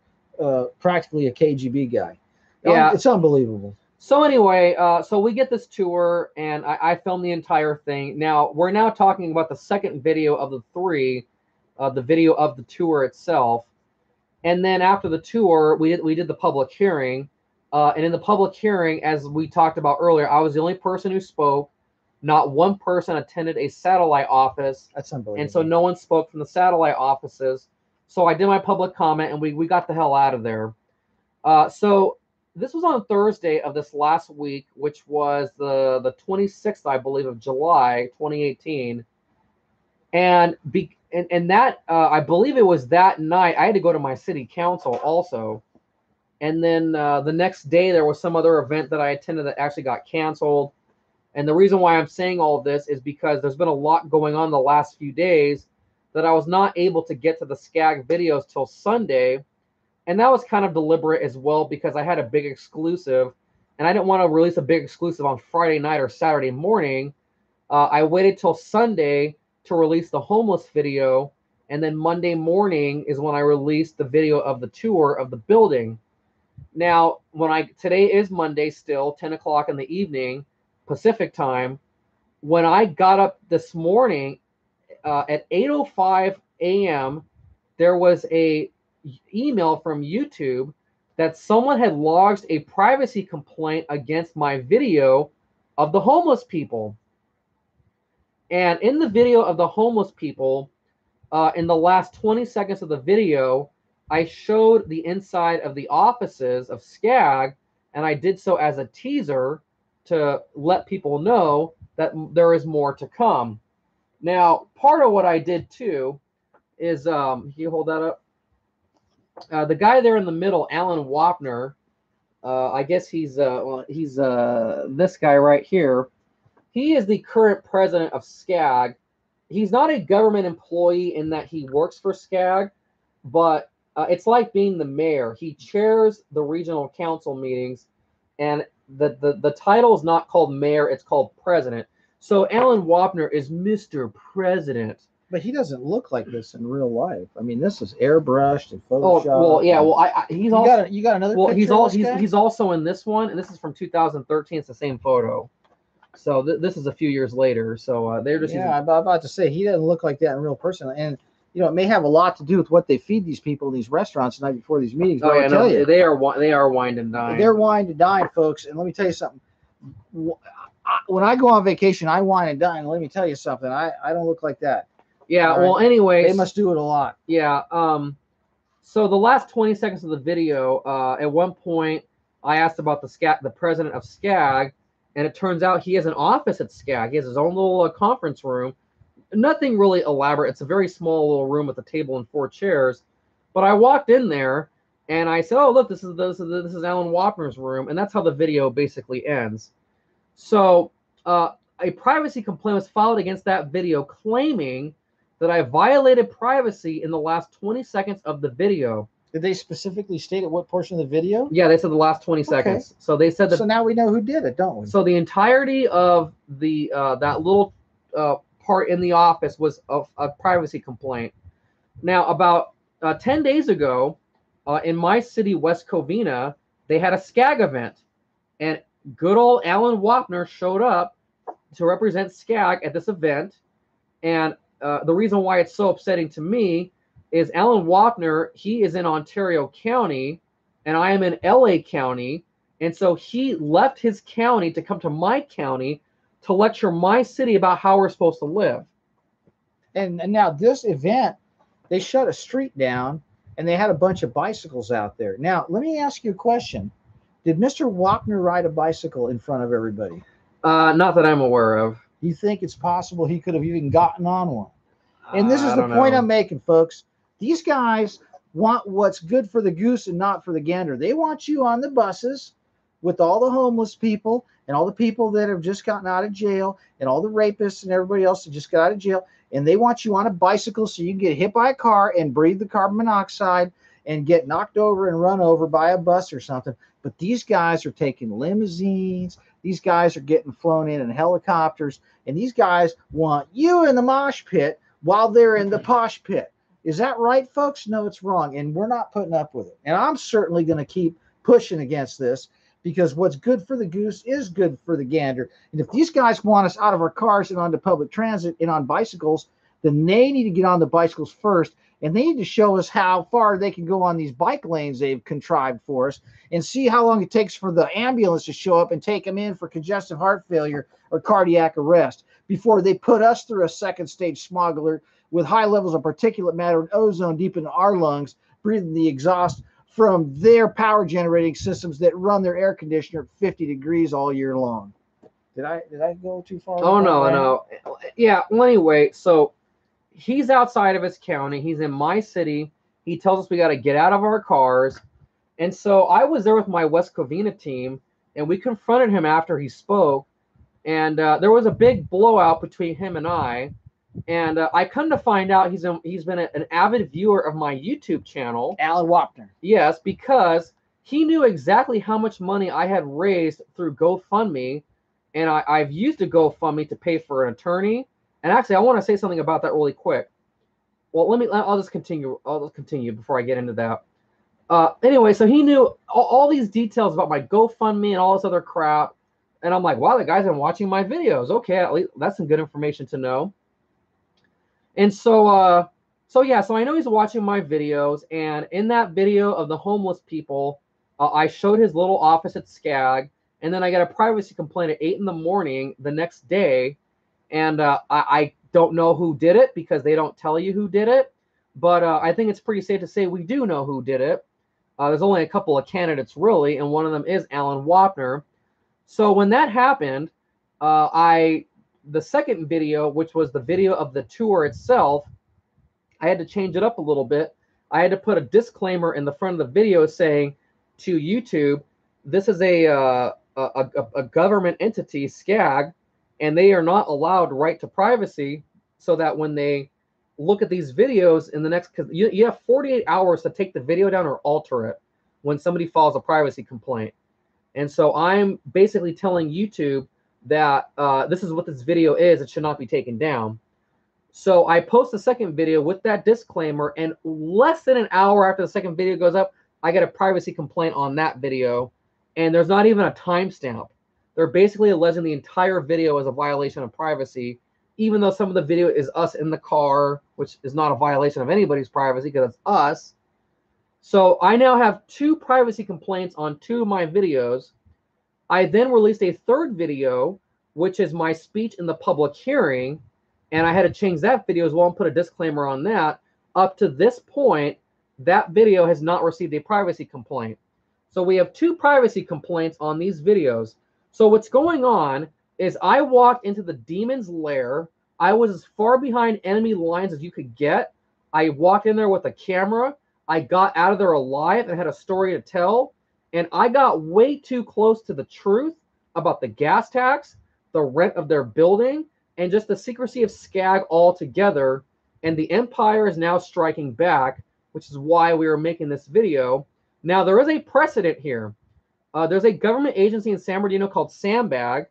practically a KGB guy. Yeah, it's unbelievable. So anyway, so we get this tour, and I filmed the entire thing. Now we're now talking about the second video of the three, the video of the tour itself. And then after the tour, we did the public hearing. And in the public hearing, as we talked about earlier, I was the only person who spoke. Not one person attended a satellite office. That's unbelievable. And so no one spoke from the satellite offices. So I did my public comment, and we got the hell out of there. So this was on Thursday of this last week, which was the 26th, I believe, of July, 2018. And that I believe it was that night I had to go to my city council also, and then the next day there was some other event that I attended that actually got canceled. And the reason why I'm saying all of this is because there's been a lot going on the last few days that I was not able to get to the S.C.A.G videos till Sunday, and that was kind of deliberate as well because I had a big exclusive, and I didn't want to release a big exclusive on Friday night or Saturday morning. I waited till Sunday to release the homeless video, and then Monday morning is when I released the video of the tour of the building. Now, today is Monday still, 10 o'clock in the evening, Pacific time. When I got up this morning at 8:05 a.m., there was a email from YouTube that someone had lodged a privacy complaint against my video of the homeless people. And in the video of the homeless people, in the last 20 seconds of the video, I showed the inside of the offices of S.C.A.G, and I did so as a teaser to let people know that there is more to come. Now, part of what I did too is, can you hold that up? The guy there in the middle, Alan Wapner, I guess he's this guy right here. He is the current president of S.C.A.G. He's not a government employee in that he works for S.C.A.G, but it's like being the mayor. He chairs the regional council meetings, and the title is not called mayor, it's called president. So Alan Wapner is Mr. President. But he doesn't look like this in real life. I mean, this is airbrushed and photoshopped. Oh, well, yeah. Well, he's also you got another. Well, picture he's also in this one, and this is from 2013. It's the same photo. So this is a few years later. So they're just I'm about to say he doesn't look like that in real person, and it may have a lot to do with what they feed these people in these restaurants the night before these meetings. But I'll tell you, they are wine and dine. They're wine and dine, folks. And let me tell you something. When I go on vacation, I wine and dine. Let me tell you something. I don't look like that. Yeah. Well, anyway, they must do it a lot. Yeah. So the last 20 seconds of the video, at one point, I asked about the president of S.C.A.G, and it turns out he has an office at S.C.A.G. He has his own little conference room. Nothing really elaborate. It's a very small little room with a table and 4 chairs. But I walked in there and I said, "Oh, look, this is Alan Wapner's room," and that's how the video basically ends. So a privacy complaint was filed against that video, claiming that I violated privacy in the last 20 seconds of the video. Did they specifically state at what portion of the video? Yeah, they said the last 20 seconds. So they said that. So now we know who did it, don't we? So the entirety of the that little part in the office was a privacy complaint. Now, about 10 days ago, in my city, West Covina, they had a S.C.A.G event, and good old Alan Wapner showed up to represent S.C.A.G at this event. And the reason why it's so upsetting to me is Alan Wapner, he is in Ontario County, and I am in LA County, and so he left his county to come to my county to lecture my city about how we're supposed to live. And now this event, they shut a street down, and they had a bunch of bicycles out there. Now, let me ask you a question. Did Mr. Wapner ride a bicycle in front of everybody? Not that I'm aware of. You think it's possible he could have even gotten on one? And this is the point I'm making, folks. These guys, want what's good for the goose and not for the gander. They want you on the buses with all the homeless people and all the people that have just gotten out of jail and all the rapists and everybody else that just got out of jail. And they want you on a bicycle so you can get hit by a car and breathe the carbon monoxide and get knocked over and run over by a bus or something. But these guys are taking limousines. These guys are getting flown in helicopters. And these guys want you in the mosh pit while they're in the posh pit. Is that right, folks? No, it's wrong. And we're not putting up with it. And I'm certainly going to keep pushing against this, because what's good for the goose is good for the gander. And if these guys want us out of our cars and onto public transit and on bicycles, then they need to get on the bicycles first. And they need to show us how far they can go on these bike lanes they've contrived for us, and see how long it takes for the ambulance to show up and take them in for congestive heart failure or cardiac arrest before they put us through a second stage smog alert with high levels of particulate matter and ozone deep in our lungs, breathing the exhaust from their power generating systems that run their air conditioner at 50 degrees all year long. Did I go too far? Oh, no. Yeah, well, anyway, so he's outside of his county. He's in my city. He tells us we got to get out of our cars. And so I was there with my West Covina team, and we confronted him after he spoke. And there was a big blowout between him and I. And I come to find out he's been an avid viewer of my YouTube channel. Alan Wapner. Yes, because he knew exactly how much money I had raised through GoFundMe. And I've used a GoFundMe to pay for an attorney. And actually, I want to say something about that really quick. Well, I'll just continue. I'll just continue before I get into that. Anyway, so he knew all these details about my GoFundMe and all this other crap. And I'm like, wow, the guy's been watching my videos. Okay, at least that's some good information to know. And so I know he's watching my videos. And in that video of the homeless people, I showed his little office at S.C.A.G. And then I got a privacy complaint at 8 in the morning the next day. And I don't know who did it, because they don't tell you who did it. But I think it's pretty safe to say we do know who did it. There's only a couple of candidates, really, and one of them is Alan Wapner. So when that happened, the second video, which was the video of the tour itself, I had to change it up a little bit. I had to put a disclaimer in the front of the video saying to YouTube, this is a government entity, S.C.A.G, and they are not allowed right to privacy, so that when they look at these videos in the next, because you have 48 hours to take the video down or alter it when somebody files a privacy complaint. And so I'm basically telling YouTube that this is what this video is. It should not be taken down. So I post the second video with that disclaimer, and less than an hour after the second video goes up, I get a privacy complaint on that video, and there's not even a timestamp. They're basically alleging the entire video is a violation of privacy, even though some of the video is us in the car, which is not a violation of anybody's privacy because it's us. So I now have 2 privacy complaints on 2 of my videos. I then released a third video, which is my speech in the public hearing, and I had to change that video as well and put a disclaimer on that. Up to this point, that video has not received a privacy complaint. So we have 2 privacy complaints on these videos. So what's going on is I walked into the demon's lair. I was as far behind enemy lines as you could get. I walked in there with a camera. I got out of there alive and had a story to tell. And I got way too close to the truth about the gas tax, the rent of their building, and just the secrecy of S.C.A.G altogether. And the empire is now striking back, which is why we are making this video. Now, there is a precedent here. There's a government agency in San Bernardino called S.C.A.G,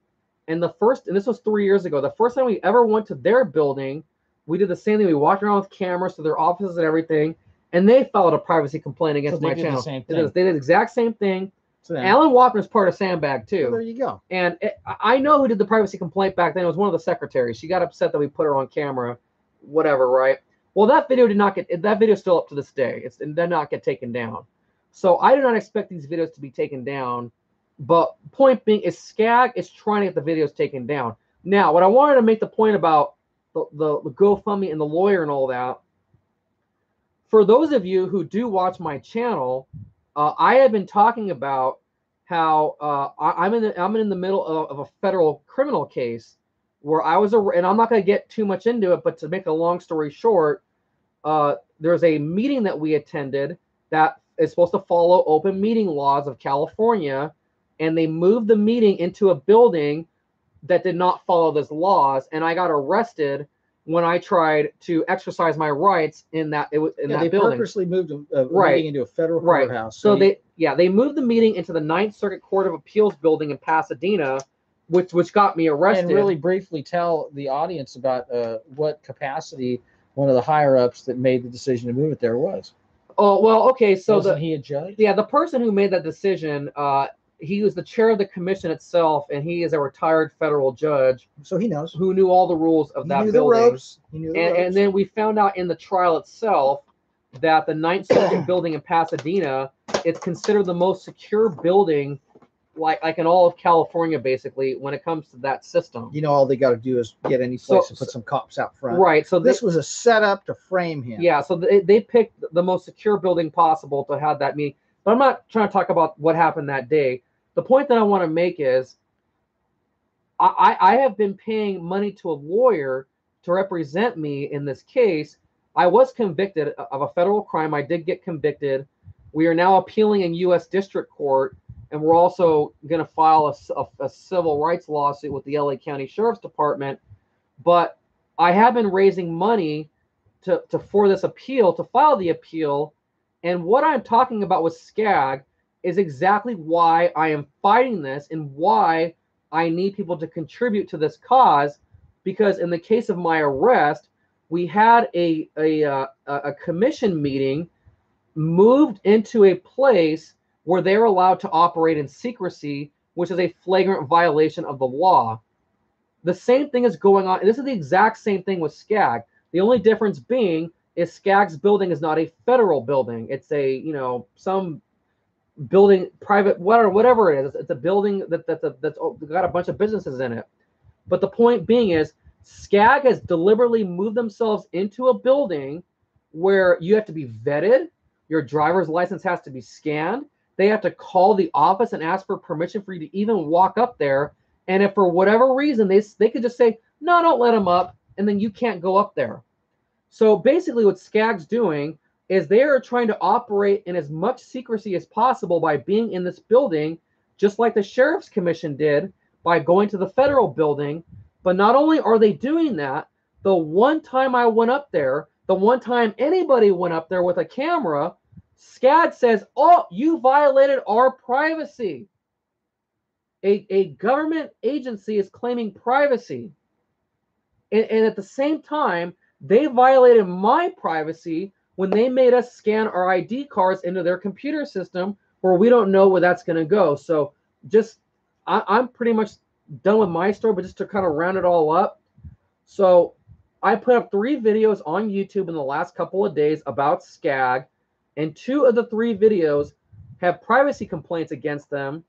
and this was 3 years ago. The first time we ever went to their building, we did the same thing. We walked around with cameras to their offices and everything, and they filed a privacy complaint against my channel. They did the exact same thing. So Alan Wapner is part of S.C.A.G too. Well, there you go. And I know who did the privacy complaint back then. It was one of the secretaries. She got upset that we put her on camera, whatever, right? Well, that video is still up to this day. It did not get taken down. So I do not expect these videos to be taken down. But point being is S.C.A.G is trying to get the videos taken down. Now, what I wanted to make the point about the GoFundMe and the lawyer and all that, for those of you who do watch my channel, I have been talking about how I'm in the middle of a federal criminal case where I was, and I'm not going to get too much into it, but to make a long story short, there's a meeting that we attended that is supposed to follow open meeting laws of California, and they moved the meeting into a building that did not follow those laws, and I got arrested when I tried to exercise my rights in that that they building. Purposely moved a meeting into a federal courthouse. So they moved the meeting into the Ninth Circuit Court of Appeals building in Pasadena, which got me arrested. And really briefly tell the audience about what capacity one of the higher ups that made the decision to move it there was. Oh, well, okay, so wasn't he a judge? Yeah, the person who made that decision, he was the chair of the commission itself, and he is a retired federal judge. So he knows. Who knew all the rules of that building. The ropes. He knew the ropes. And then we found out in the trial itself that the Ninth Circuit building in Pasadena, it's considered the most secure building, like in all of California, basically, when it comes to that system. You know, all they got to do is get any place to put some cops out front. Right. So this was a setup to frame him. Yeah. So they picked the most secure building possible to have that meeting. But I'm not trying to talk about what happened that day. The point that I want to make is I have been paying money to a lawyer to represent me in this case. I was convicted of a federal crime. I did get convicted. We are now appealing in U.S. District Court, and we're also going to file a civil rights lawsuit with the LA County Sheriff's Department. But I have been raising money for this appeal, to file the appeal. And what I'm talking about with S.C.A.G is exactly why I am fighting this and why I need people to contribute to this cause. Because in the case of my arrest, we had a commission meeting moved into a place where they're allowed to operate in secrecy, which is a flagrant violation of the law. The same thing is going on. This is the exact same thing with S.C.A.G. The only difference being is S.C.A.G's building is not a federal building. It's a, some building, private, whatever it is. It's a building that's got a bunch of businesses in it. But the point being is S.C.A.G has deliberately moved themselves into a building where you have to be vetted. Your driver's license has to be scanned. They have to call the office and ask for permission for you to even walk up there. And if for whatever reason they could just say, no, don't let them up, and then you can't go up there. So basically what S.C.A.G's doing is they are trying to operate in as much secrecy as possible by being in this building, just like the Sheriff's Commission did by going to the federal building. But not only are they doing that, the one time I went up there, the one time anybody went up there with a camera, S.C.A.G says, oh, you violated our privacy. A government agency is claiming privacy. And at the same time, they violated my privacy when they made us scan our ID cards into their computer system where we don't know where that's going to go. So I'm pretty much done with my story, but just to kind of round it all up. So I put up 3 videos on YouTube in the last couple of days about S.C.A.G, and 2 of the 3 videos have privacy complaints against them.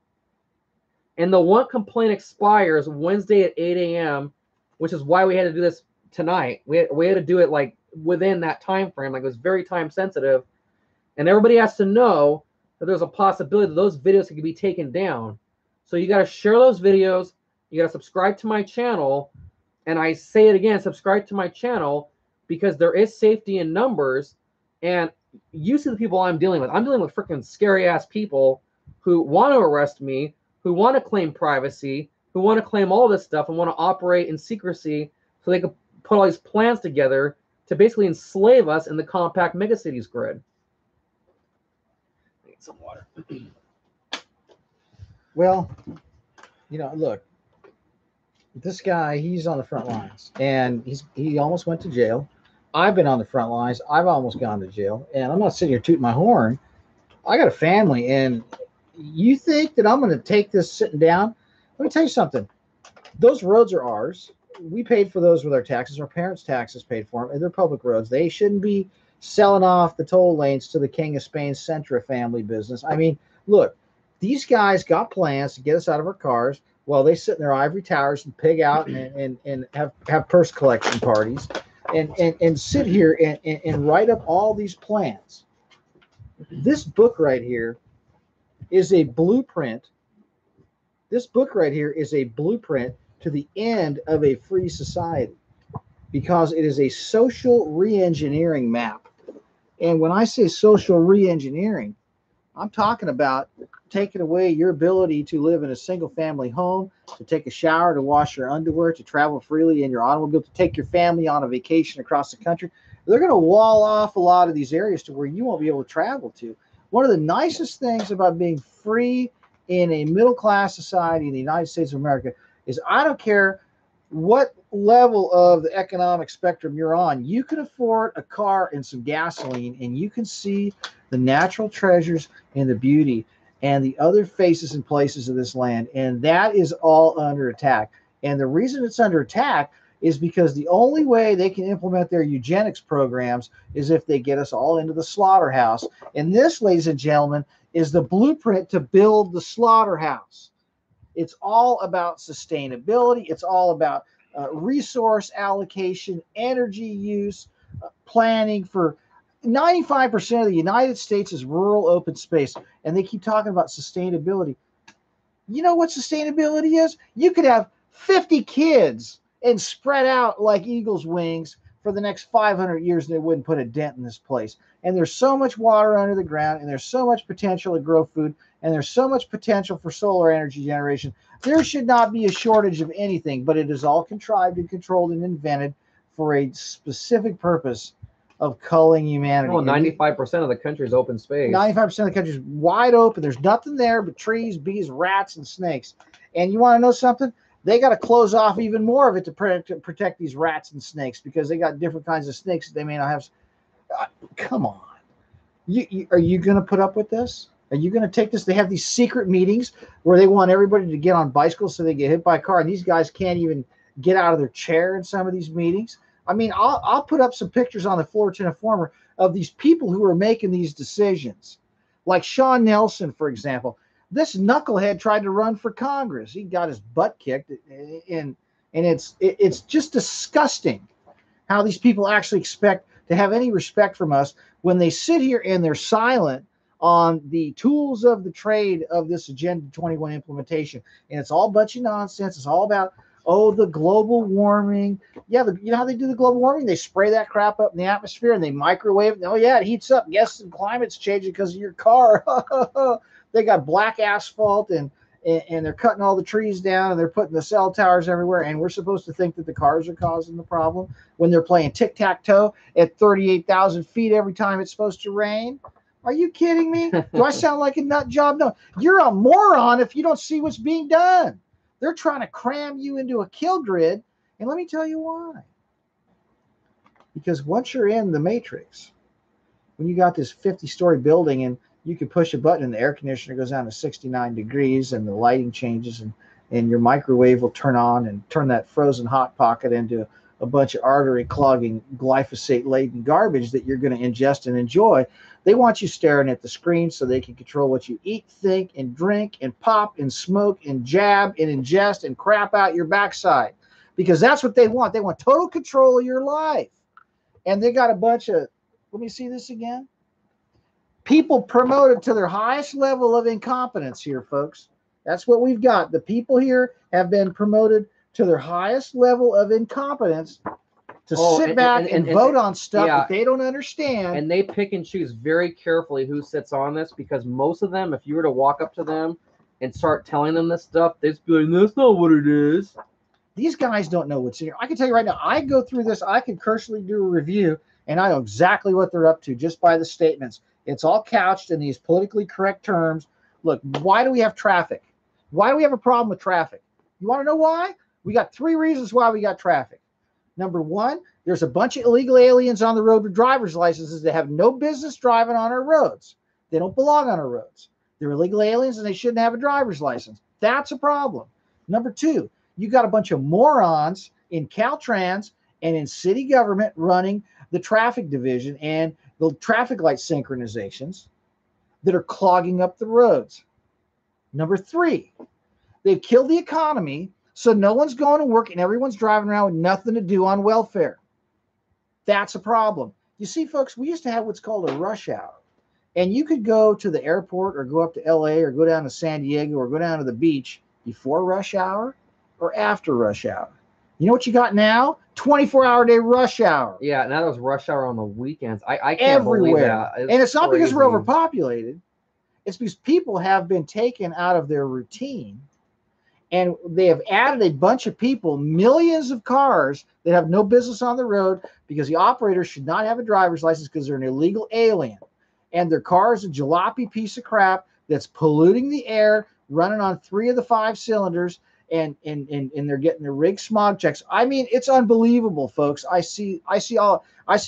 And the one complaint expires Wednesday at 8 a.m., which is why we had to do this tonight. We had to do it like within that time frame. Like, it was very time sensitive. And everybody has to know that there's a possibility that those videos could be taken down. So you got to share those videos. You got to subscribe to my channel. And I say it again, subscribe to my channel, because there is safety in numbers. And you see the people I'm dealing with. I'm dealing with freaking scary ass people who want to arrest me, who want to claim privacy, who want to claim all this stuff and want to operate in secrecy so they can put all these plans together to basically enslave us in the compact megacities grid. I need some water. Well, look, this guy, he's on the front lines, and he almost went to jail. I've been on the front lines. I've almost gone to jail, and I'm not sitting here tooting my horn. I got a family, and you think that I'm going to take this sitting down? Let me tell you something. Those roads are ours. We paid for those with our taxes. Our parents' taxes paid for them, and they're public roads. They shouldn't be selling off the toll lanes to the King of Spain's Centra family business. I mean, look, these guys got plans to get us out of our cars while they sit in their ivory towers and pig out and have purse collection parties and sit here and write up all these plans. This book right here is a blueprint. This book right here is a blueprint to the end of a free society, because it is a social re-engineering map And when I say social re-engineering, I'm talking about taking away your ability to live in a single family home, to take a shower, to wash your underwear, to travel freely in your automobile, to take your family on a vacation across the country. They're going to wall off a lot of these areas to where you won't be able to travel to. One of the nicest things about being free in a middle class society in the United States of America is I don't care what level of the economic spectrum you're on, you can afford a car and some gasoline, and you can see the natural treasures and the beauty and the other faces and places of this land. And that is all under attack. And the reason it's under attack is because the only way they can implement their eugenics programs is if they get us all into the slaughterhouse. And this, ladies and gentlemen, is the blueprint to build the slaughterhouse. It's all about sustainability. It's all about resource allocation, energy use, planning for 95% of the United States is rural open space. And they keep talking about sustainability. You know what sustainability is? You could have 50 kids and spread out like eagle's wings for the next 500 years, and they wouldn't put a dent in this place. And there's so much water under the ground, and there's so much potential to grow food, and there's so much potential for solar energy generation. There should not be a shortage of anything, but it is all contrived and controlled and invented for a specific purpose of culling humanity. Well, 95% of the country's open space. 95% of the country is wide open. There's nothing there but trees, bees, rats, and snakes. And you want to know something? They got to close off even more of it to protect these rats and snakes, because they got different kinds of snakes that they may not have. Come on. Are you going to put up with this? Are you going to take this? They have these secret meetings where they want everybody to get on bicycles so they get hit by a car, and these guys can't even get out of their chair in some of these meetings. I mean, I'll put up some pictures on the Fullerton Informer of these people who are making these decisions. Like Sean Nelson, for example. This knucklehead tried to run for Congress. He got his butt kicked, and it's just disgusting how these people actually expect to have any respect from us when they sit here and they're silent on the tools of the trade of this Agenda 21 implementation. And it's all a bunch of nonsense. It's all about, oh, the global warming. Yeah, you know how they do the global warming? They spray that crap up in the atmosphere and they microwave it. Oh, yeah, it heats up. Yes, the climate's changing because of your car. They got black asphalt and they're cutting all the trees down and they're putting the cell towers everywhere. And we're supposed to think that the cars are causing the problem when they're playing tic-tac-toe at 38,000 feet every time it's supposed to rain. Are you kidding me? Do I sound like a nut job? No, you're a moron if you don't see what's being done. They're trying to cram you into a kill grid. And let me tell you why. Because once you're in the matrix, when you got this 50-story building and you can push a button and the air conditioner goes down to 69 degrees and the lighting changes and your microwave will turn on and turn that frozen hot pocket into a bunch of artery clogging glyphosate laden garbage that you're going to ingest and enjoy. They want you staring at the screen so they can control what you eat, think, and drink, and pop, and smoke, and jab, and ingest, and crap out your backside. Because that's what they want. They want total control of your life. And they got a bunch of, let me see this again. People promoted to their highest level of incompetence here, folks. That's what we've got. The people here have been promoted to their highest level of incompetence to sit back and vote on stuff that they don't understand. And they pick and choose very carefully who sits on this, because most of them, if you were to walk up to them and start telling them this stuff, they'd be like, that's not what it is. These guys don't know what's in here. I can tell you right now, I go through this, I can cursorily do a review, and I know exactly what they're up to just by the statements. It's all couched in these politically correct terms. Look, why do we have traffic? Why do we have a problem with traffic? You want to know why? We got 3 reasons why we got traffic. Number 1, there's a bunch of illegal aliens on the road with driver's licenses that have no business driving on our roads. They don't belong on our roads. They're illegal aliens and they shouldn't have a driver's license. That's a problem. Number 2, you got a bunch of morons in Caltrans and in city government running the traffic division and the traffic light synchronizations that are clogging up the roads. Number 3, they've killed the economy, so no one's going to work and everyone's driving around with nothing to do on welfare. That's a problem. You see, folks, we used to have what's called a rush hour. And you could go to the airport or go up to LA or go down to San Diego or go down to the beach before rush hour or after rush hour. You know what you got now? 24-hour-day rush hour. Yeah, now there's rush hour on the weekends. I can't believe Everywhere. that. And it's not because we're crazy. overpopulated. It's because people have been taken out of their routine, and they have added a bunch of people, millions of cars that have no business on the road because the operators should not have a driver's license because they're an illegal alien. And their car is a jalopy piece of crap that's polluting the air, running on 3 of the 5 cylinders, and they're getting their rig smog checks. I mean, it's unbelievable, folks. I see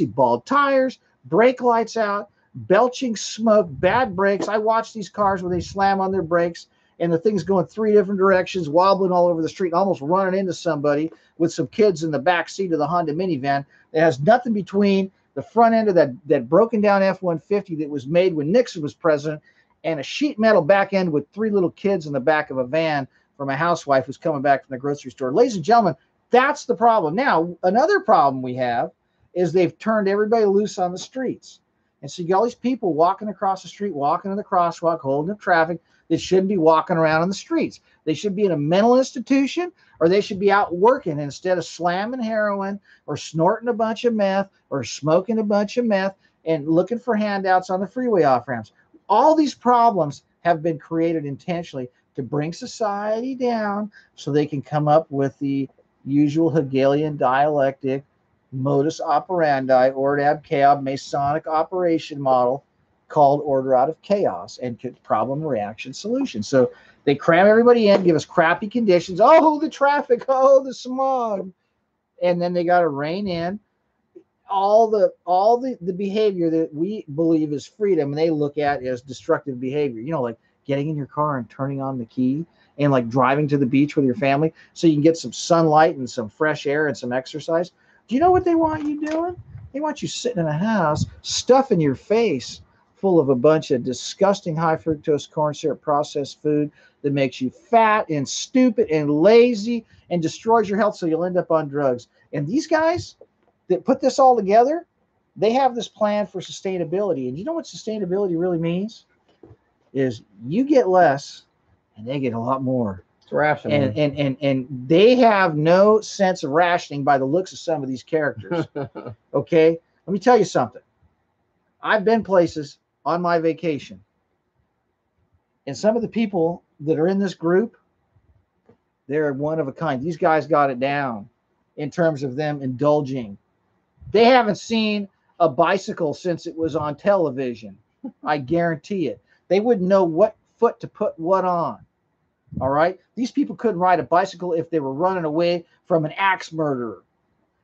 bald tires, brake lights out, belching smoke, bad brakes. I watch these cars when they slam on their brakes and the thing's going 3 different directions, wobbling all over the street, almost running into somebody with some kids in the back seat of the Honda minivan that has nothing between the front end of that broken down F-150 that was made when Nixon was president and a sheet metal back end with 3 little kids in the back of a van from a housewife who's coming back from the grocery store. Ladies and gentlemen, that's the problem. Now, another problem we have is they've turned everybody loose on the streets. And so you got all these people walking across the street, walking in the crosswalk, holding up traffic that shouldn't be walking around on the streets. They should be in a mental institution, or they should be out working instead of slamming heroin or snorting a bunch of meth or smoking a bunch of meth and looking for handouts on the freeway off-ramps. All these problems have been created intentionally to bring society down so they can come up with the usual Hegelian dialectic modus operandi, order ab chaos, Masonic operation model called order out of chaos and problem reaction solution. So they cram everybody in, give us crappy conditions. Oh, the traffic, oh, the smog. And then they got to rein in all the behavior that we believe is freedom and they look at as destructive behavior. You know, like getting in your car and turning on the key and like driving to the beach with your family so you can get some sunlight and some fresh air and some exercise. Do you know what they want you doing? They want you sitting in a house, stuffing your face full of a bunch of disgusting high fructose corn syrup processed food that makes you fat and stupid and lazy and destroys your health so you'll end up on drugs. And these guys that put this all together, they have this plan for sustainability. And you know what sustainability really means? Is you get less and they get a lot more. Rationing. And they have no sense of rationing by the looks of some of these characters. Okay, let me tell you something. I've been places on my vacation, and some of the people that are in this group, they're one of a kind. These guys got it down in terms of them indulging. They haven't seen a bicycle since it was on television. I guarantee it. They wouldn't know what foot to put what on. All right. These people couldn't ride a bicycle if they were running away from an axe murderer,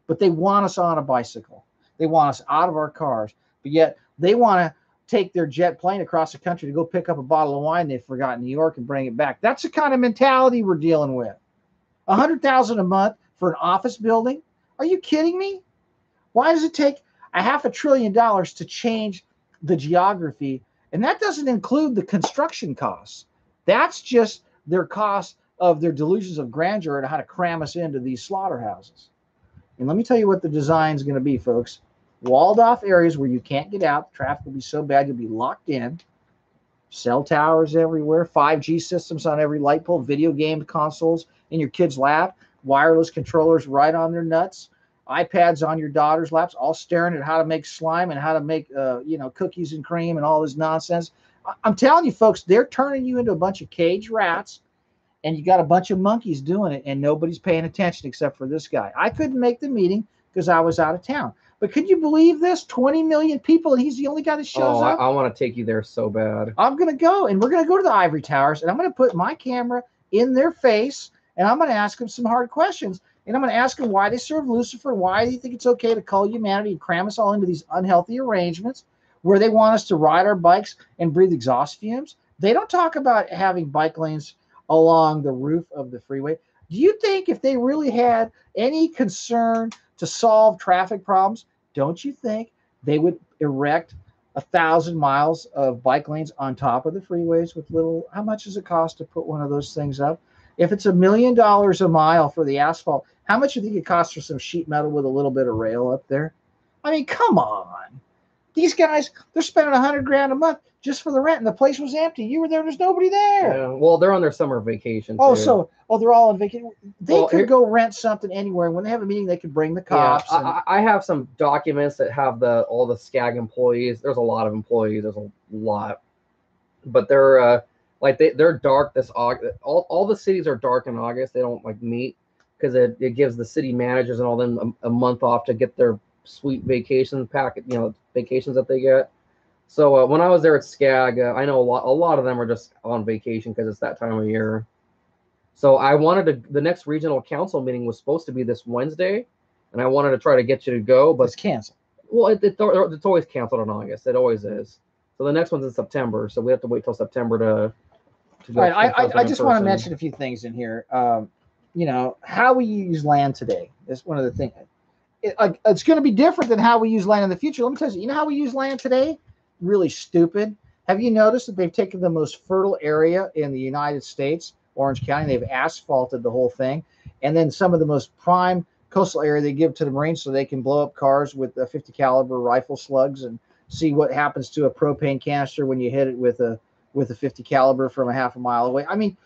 but they want us on a bicycle. They want us out of our cars, but yet they want to take their jet plane across the country to go pick up a bottle of wine they forgot in New York and bring it back. That's the kind of mentality we're dealing with. $100,000 a month for an office building? Are you kidding me? Why does it take $500 billion to change the geography? And that doesn't include the construction costs. That's just their cost of their delusions of grandeur and how to cram us into these slaughterhouses. And let me tell you what the design is going to be, folks. Walled off areas where you can't get out. The traffic will be so bad you'll be locked in. Cell towers everywhere. 5G systems on every light pole. Video game consoles in your kid's lap. Wireless controllers right on their nuts. iPads on your daughter's laps, all staring at how to make slime and how to make cookies and cream and all this nonsense. I'm telling you, folks, they're turning you into a bunch of cage rats, and you got a bunch of monkeys doing it, and nobody's paying attention except for this guy. I couldn't make the meeting because I was out of town. But could you believe this? 20 million people, and he's the only guy that shows up? I want to take you there so bad. I'm going to go, and we're going to go to the ivory towers, and I'm going to put my camera in their face, and I'm going to ask them some hard questions. And I'm going to ask them why they serve Lucifer, why do you think it's okay to cull humanity and cram us all into these unhealthy arrangements where they want us to ride our bikes and breathe exhaust fumes. They don't talk about having bike lanes along the roof of the freeway. Do you think if they really had any concern to solve traffic problems, don't you think they would erect 1,000 miles of bike lanes on top of the freeways with little, how much does it cost to put one of those things up? If it's $1 million a mile for the asphalt, how much do you think it costs for some sheet metal with a little bit of rail up there? I mean, come on. These guys, they're spending $100,000 a month just for the rent, and the place was empty. You were there. There's nobody there. Yeah. Well, they're on their summer vacation. Oh, too. they're all on vacation. They could here- go rent something anywhere. And when they have a meeting, they could bring the cops. Yeah, I have some documents that have all the S.C.A.G employees. There's a lot of employees. There's a lot, but they're they're dark this August. All the cities are dark in August. They don't like meet because it gives the city managers and all them a month off to get their sweet vacation packet, vacations that they get. So when I was there at S.C.A.G, I know a lot of them are just on vacation because it's that time of year. So I wanted the next regional council meeting was supposed to be this Wednesday, and I wanted to try to get you to go, but it's canceled. Well, it's always canceled in August. It always is. So the next one's in September. So we have to wait till September to go. All right, I just want to mention a few things in here. How we use land today is one of the things. It's going to be different than how we use land in the future. Let me tell you, how we use land today? Really stupid. Have you noticed that they've taken the most fertile area in the United States, Orange County, they've asphalted the whole thing, and then some of the most prime coastal area they give to the Marines so they can blow up cars with 50 caliber rifle slugs and see what happens to a propane canister when you hit it with a 50 caliber from a half a mile away. I mean,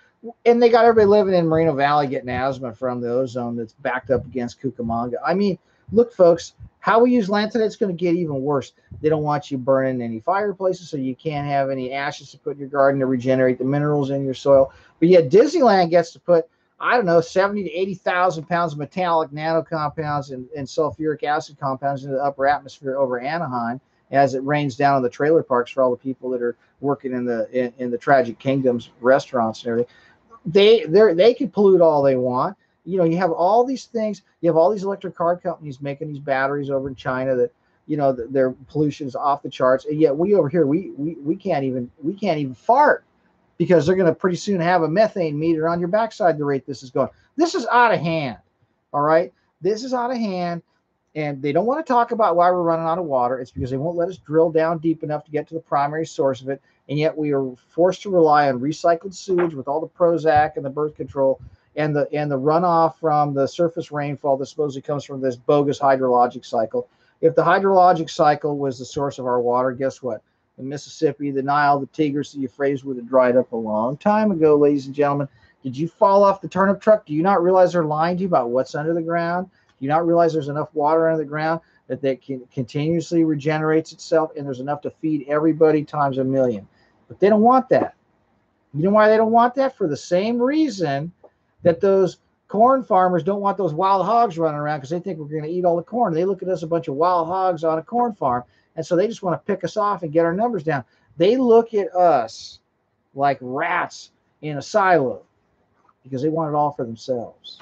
and they got everybody living in Moreno Valley getting asthma from the ozone that's backed up against Cucamonga. I mean, look, folks, how we use land today, it's going to get even worse. They don't want you burning any fireplaces, so you can't have any ashes to put in your garden to regenerate the minerals in your soil. But yet Disneyland gets to put, 70 to 80,000 pounds of metallic nano compounds and sulfuric acid compounds into the upper atmosphere over Anaheim as it rains down on the trailer parks for all the people that are working in the Tragic Kingdoms restaurants and everything. They can pollute all they want. You have all these things. You have all these electric car companies making these batteries over in China that, their pollution is off the charts. And yet we over here, we can't even fart because they're going to pretty soon have a methane meter on your backside the rate this is going. This is out of hand. All right. This is out of hand. And they don't want to talk about why we're running out of water. It's because they won't let us drill down deep enough to get to the primary source of it. And yet we are forced to rely on recycled sewage with all the Prozac and the birth control and the runoff from the surface rainfall that supposedly comes from this bogus hydrologic cycle. If the hydrologic cycle was the source of our water, guess what? The Mississippi, the Nile, the Tigris, the Euphrates would have dried up a long time ago, ladies and gentlemen. Did you fall off the turnip truck? Do you not realize they're lying to you about what's under the ground? Do you not realize there's enough water under the ground that continuously regenerates itself, and there's enough to feed everybody times a million? But they don't want that. You know why they don't want that? For the same reason that those corn farmers don't want those wild hogs running around because they think we're going to eat all the corn. They look at us a bunch of wild hogs on a corn farm, and so they just want to pick us off and get our numbers down. They look at us like rats in a silo because they want it all for themselves.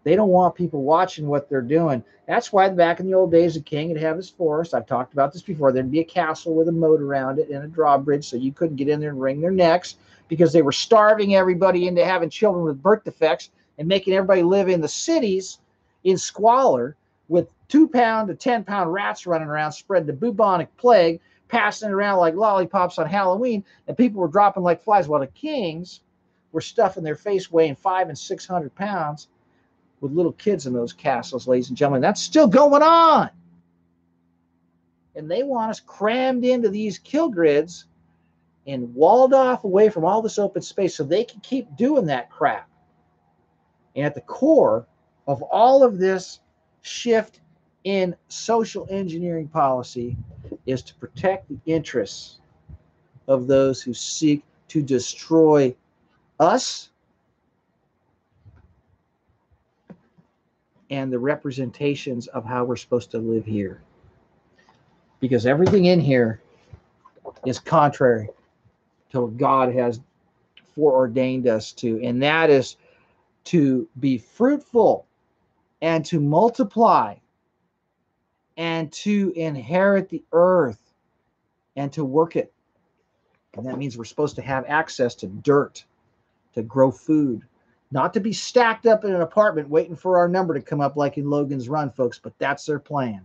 They don't want people watching what they're doing. That's why back in the old days, the king would have his forest. I've talked about this before. There'd be a castle with a moat around it and a drawbridge so you couldn't get in there and wring their necks because they were starving everybody into having children with birth defects and making everybody live in the cities in squalor with 2-pound to 10-pound rats running around, spread the bubonic plague, passing it around like lollipops on Halloween, and people were dropping like flies while the kings were stuffing their face weighing 500 and 600 pounds with little kids in those castles, ladies and gentlemen. That's still going on. And they want us crammed into these kill grids and walled off away from all this open space so they can keep doing that crap. And at the core of all of this shift in social engineering policy is to protect the interests of those who seek to destroy us and the representations of how we're supposed to live here. Because everything in here is contrary to what God has foreordained us to, and that is to be fruitful and to multiply and to inherit the earth and to work it. And that means we're supposed to have access to dirt, to grow food, not to be stacked up in an apartment waiting for our number to come up like in Logan's Run, folks, but that's their plan.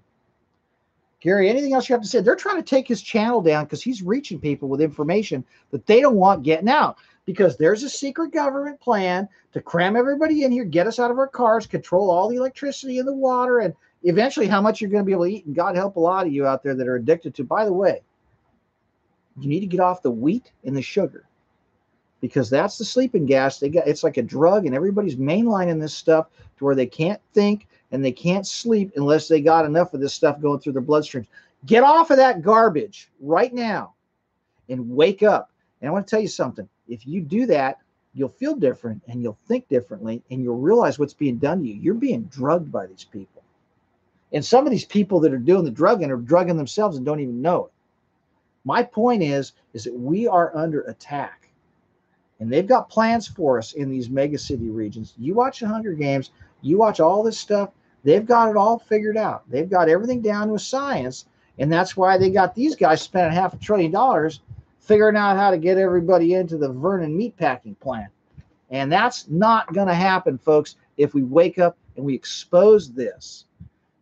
Gary, anything else you have to say? They're trying to take his channel down because he's reaching people with information that they don't want getting out, because there's a secret government plan to cram everybody in here, get us out of our cars, control all the electricity and the water, eventually how much you're going to be able to eat. And God help a lot of you out there that are addicted to, by the way, you need to get off the wheat and the sugar, because that's the sleeping gas. It's like a drug, and everybody's mainlining this stuff to where they can't think and they can't sleep unless they got enough of this stuff going through their bloodstreams. Get off of that garbage right now and wake up. And I want to tell you something. If you do that, you'll feel different and you'll think differently and you'll realize what's being done to you. You're being drugged by these people. And some of these people that are doing the drugging are drugging themselves and don't even know it. My point is that we are under attack. And they've got plans for us in these mega city regions. You watch the Hunger Games, you watch all this stuff, they've got it all figured out. They've got everything down to a science. And that's why they got these guys spending $500 billion figuring out how to get everybody into the Vernon meatpacking plant. And that's not going to happen, folks, if we wake up and we expose this.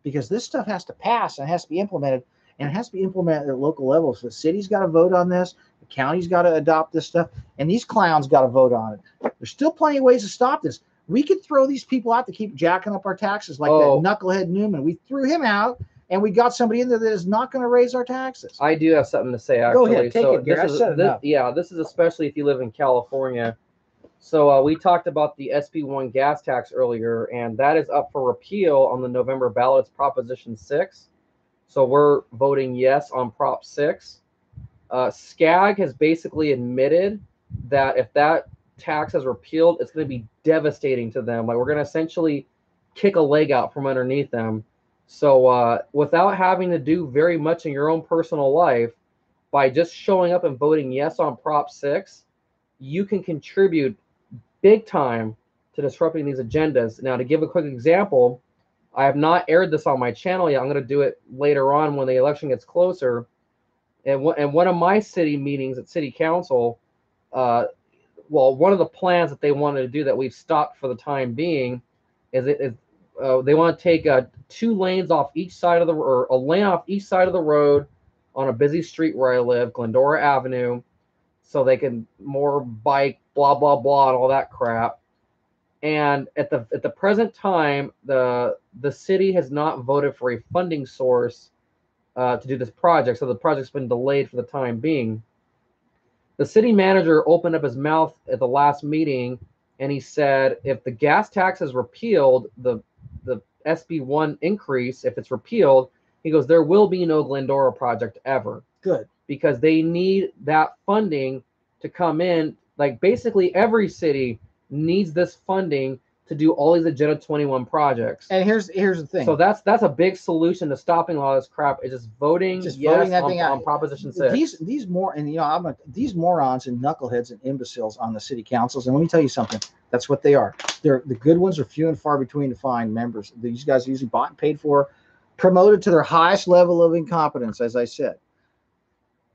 Because this stuff has to pass and it has to be implemented. And it has to be implemented at local levels. So the city's got to vote on this. The county's got to adopt this stuff. And these clowns got to vote on it. There's still plenty of ways to stop this. We could throw these people out to keep jacking up our taxes like that knucklehead Newman. We threw him out, and we got somebody in there that is not going to raise our taxes. I do have something to say, actually. Go ahead, take it, Gary. This is especially if you live in California. So we talked about the SB1 gas tax earlier, and that is up for repeal on the November ballot. It's Proposition 6. So we're voting yes on Prop 6. S.C.A.G has basically admitted that if that tax is repealed, it's going to be devastating to them. Like, we're going to essentially kick a leg out from underneath them. So without having to do very much in your own personal life, by just showing up and voting yes on Prop 6, you can contribute big time to disrupting these agendas. Now, to give a quick example, I have not aired this on my channel yet. I'm going to do it later on when the election gets closer. And one of my city meetings at City Council, one of the plans that they wanted to do that we've stopped for the time being is they want to take 2 lanes off each side of or a lane off each side of the road on a busy street where I live, Glendora Avenue, so they can more bike, blah, blah, blah, and all that crap. And at the present time, the city has not voted for a funding source to do this project, so the project's been delayed for the time being. The city manager opened up his mouth at the last meeting, and he said if the gas tax is repealed, the SB1 increase, if it's repealed, he goes, there will be no Glendora project ever. Good. Because they need that funding to come in. Like, basically every city needs this funding to do all these Agenda 21 projects. And here's the thing. So that's a big solution to stopping a lot of this crap, is just voting yes on Proposition 6. These morons and knuckleheads and imbeciles on the city councils. And let me tell you something. That's what they are. The good ones are few and far between to find members. These guys are usually bought and paid for, promoted to their highest level of incompetence, as I said.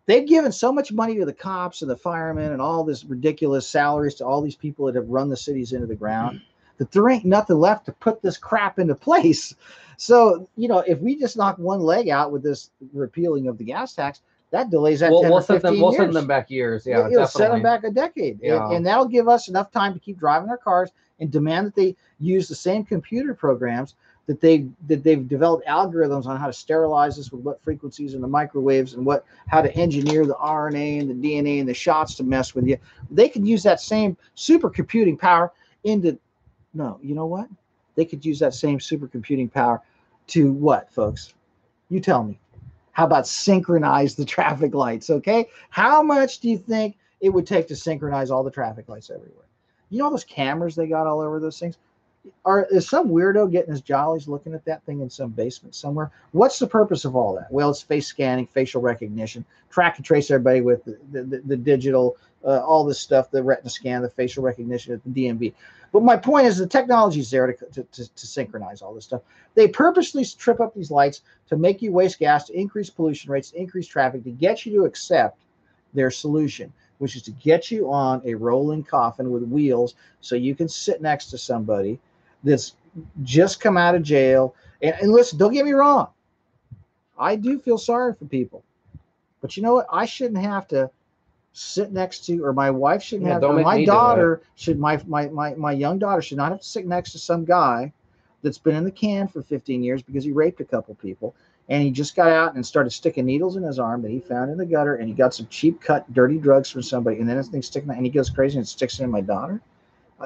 They've given so much money to the cops and the firemen and all this ridiculous salaries to all these people that have run the cities into the ground that there ain't nothing left to put this crap into place. So, if we just knock one leg out with this repealing of the gas tax, that delays that 10 or 15 years. We'll send them back years. Yeah, it'll set them back a decade. Yeah. And that'll give us enough time to keep driving our cars and demand that they use the same computer programs that they've developed algorithms on how to sterilize this with what frequencies in the microwaves and how to engineer the RNA and the DNA and the shots to mess with you. They could use that same supercomputing power you know what? They could use that same supercomputing power to what, folks? You tell me. How about synchronize the traffic lights, okay? How much do you think it would take to synchronize all the traffic lights everywhere? You know all those cameras they got all over those things? Is some weirdo getting his jollies looking at that thing in some basement somewhere? What's the purpose of all that? Well, it's face scanning, facial recognition, track and trace everybody with the digital, all this stuff, the retina scan, the facial recognition at the DMV. But my point is the technology is there to synchronize all this stuff. They purposely trip up these lights to make you waste gas, to increase pollution rates, to increase traffic, to get you to accept their solution, which is to get you on a rolling coffin with wheels so you can sit next to somebody that's just come out of jail. And listen, don't get me wrong. I do feel sorry for people. But you know what? I shouldn't have to sit next to, or my wife shouldn't have to, or my daughter should, my young daughter should not have to sit next to some guy that's been in the can for 15 years because he raped a couple people. And he just got out and started sticking needles in his arm that he found in the gutter. And he got some cheap cut, dirty drugs from somebody. And then this thing's sticking, and he goes crazy and sticks it in my daughter.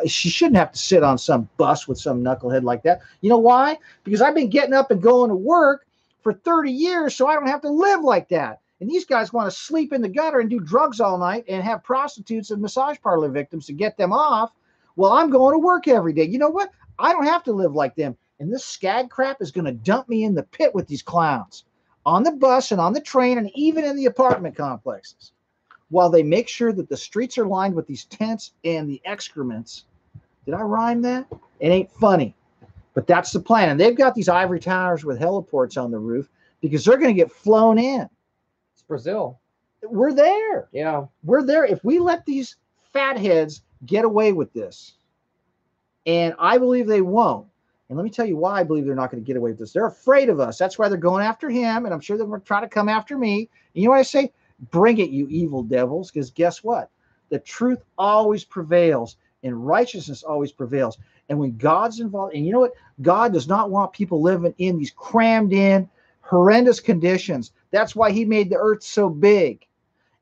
She shouldn't have to sit on some bus with some knucklehead like that. You know why? Because I've been getting up and going to work for 30 years, so I don't have to live like that. And these guys want to sleep in the gutter and do drugs all night and have prostitutes and massage parlor victims to get them off. Well, I'm going to work every day. You know what? I don't have to live like them. And this SCAG crap is going to dump me in the pit with these clowns on the bus and on the train and even in the apartment complexes, while they make sure that the streets are lined with these tents and the excrements. Did I rhyme that? It ain't funny, but that's the plan. And they've got these ivory towers with heliports on the roof because they're going to get flown in. It's Brazil. We're there. Yeah. We're there. If we let these fatheads get away with this, and I believe they won't, and let me tell you why I believe they're not going to get away with this. They're afraid of us. That's why they're going after him, and I'm sure they're going to try to come after me. And you know what I say? Bring it, you evil devils, because guess what? The truth always prevails, and righteousness always prevails. And when God's involved, and you know what? God does not want people living in these crammed in, horrendous conditions. That's why he made the earth so big,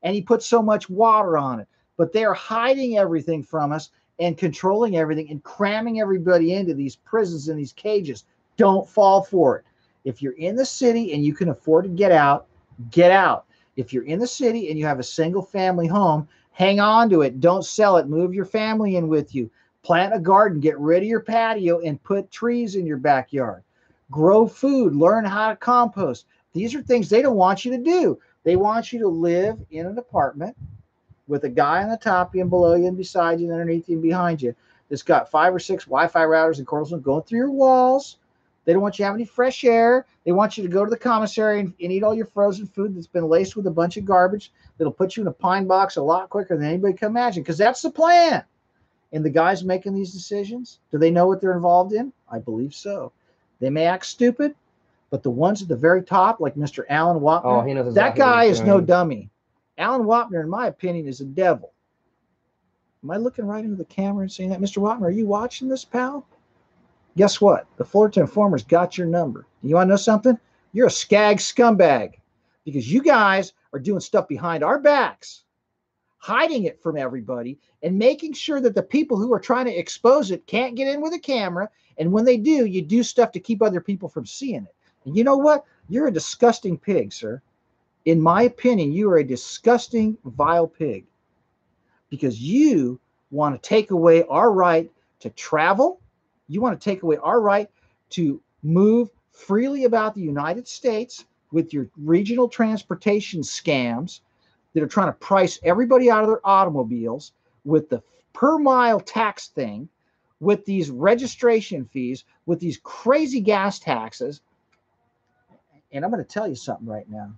and he put so much water on it. But they are hiding everything from us and controlling everything and cramming everybody into these prisons and these cages. Don't fall for it. If you're in the city and you can afford to get out, get out. If you're in the city and you have a single family home, hang on to it. Don't sell it. Move your family in with you. Plant a garden. Get rid of your patio and put trees in your backyard. Grow food. Learn how to compost. These are things they don't want you to do. They want you to live in an apartment with a guy on the top of you and below you and beside you and underneath you and behind you that's got 5 or 6 Wi-Fi routers and cordless going through your walls. They don't want you to have any fresh air. They want you to go to the commissary and eat all your frozen food that's been laced with a bunch of garbage that'll put you in a pine box a lot quicker than anybody can imagine, because that's the plan. And the guys making these decisions, do they know what they're involved in? I believe so. They may act stupid, but the ones at the very top, like Mr. Alan Wapner, He knows that exactly guy what he's is no doing. dummy. Alan Wapner, in my opinion, is a devil. Am I looking right into the camera and saying that? Mr. Wapner, are you watching this, pal? Guess what? The Fullerton Informer's got your number. You want to know something? You're a SCAG scumbag, because you guys are doing stuff behind our backs, hiding it from everybody, and making sure that the people who are trying to expose it can't get in with a camera. And when they do, you do stuff to keep other people from seeing it. And you know what? You're a disgusting pig, sir. In my opinion, you are a disgusting, vile pig, because you want to take away our right to travel. You want to take away our right to move freely about the United States with your regional transportation scams that are trying to price everybody out of their automobiles with the per mile tax thing, with these registration fees, with these crazy gas taxes. And I'm going to tell you something right now.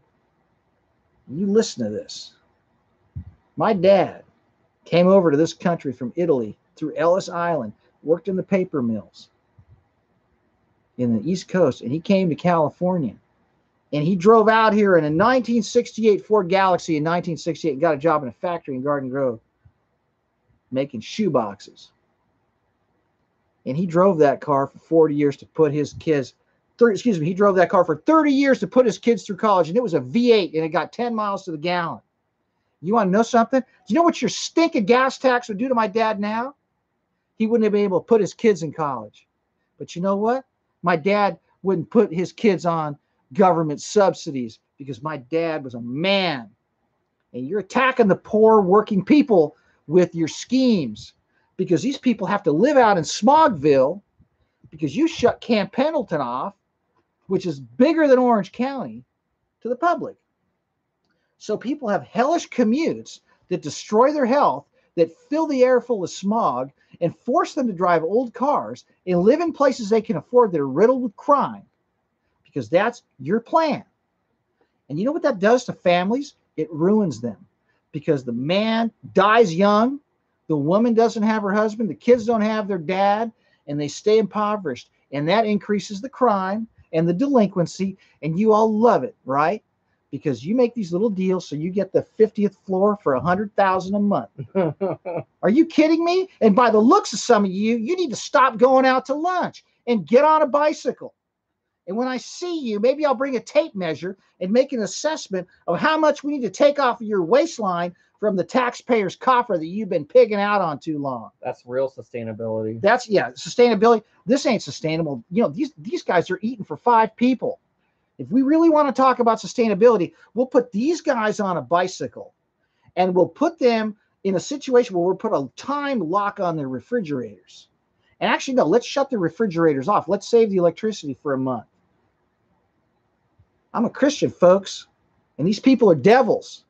You listen to this. My dad came over to this country from Italy through Ellis Island, worked in the paper mills in the East Coast, and he came to California. And he drove out here in a 1968 Ford Galaxy in 1968 and got a job in a factory in Garden Grove making shoe boxes. And he drove that car for 40 years to put his kids he drove that car for 30 years to put his kids through college, and it was a V8, and it got 10 miles to the gallon. You want to know something? Do you know what your stinking gas tax would do to my dad now? He wouldn't have been able to put his kids in college. But you know what? My dad wouldn't put his kids on government subsidies because my dad was a man. And you're attacking the poor working people with your schemes, because these people have to live out in Smogville because you shut Camp Pendleton off, which is bigger than Orange County, to the public. So people have hellish commutes that destroy their health, that fill the air full of smog, and force them to drive old cars and live in places they can afford that are riddled with crime, because that's your plan. And you know what that does to families? It ruins them, because the man dies young, the woman doesn't have her husband, the kids don't have their dad, and they stay impoverished. And that increases the crime and the delinquency, and you all love it, right? Because you make these little deals so you get the 50th floor for $100,000 a month. Are you kidding me? And by the looks of some of you, you need to stop going out to lunch and get on a bicycle. And when I see you, maybe I'll bring a tape measure and make an assessment of how much we need to take off of your waistline from the taxpayer's coffer that you've been pigging out on too long. That's real sustainability. That's, yeah, sustainability. This ain't sustainable. You know, these guys are eating for 5 people. If we really want to talk about sustainability, we'll put these guys on a bicycle and we'll put them in a situation where we'll put a time lock on their refrigerators. And actually, no, let's shut the refrigerators off. Let's save the electricity for a month. I'm a Christian, folks, and these people are devils.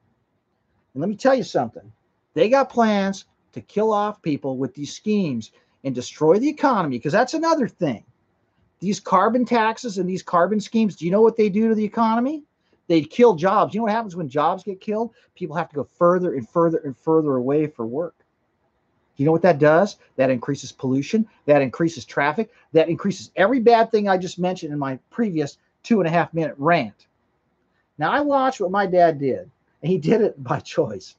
And let me tell you something. They got plans to kill off people with these schemes and destroy the economy, because that's another thing. These carbon taxes and these carbon schemes, do you know what they do to the economy? They kill jobs. You know what happens when jobs get killed? People have to go further and further and further away for work. You know what that does? That increases pollution. That increases traffic. That increases every bad thing I just mentioned in my previous 2.5-minute rant. Now, I watched what my dad did, and he did it by choice.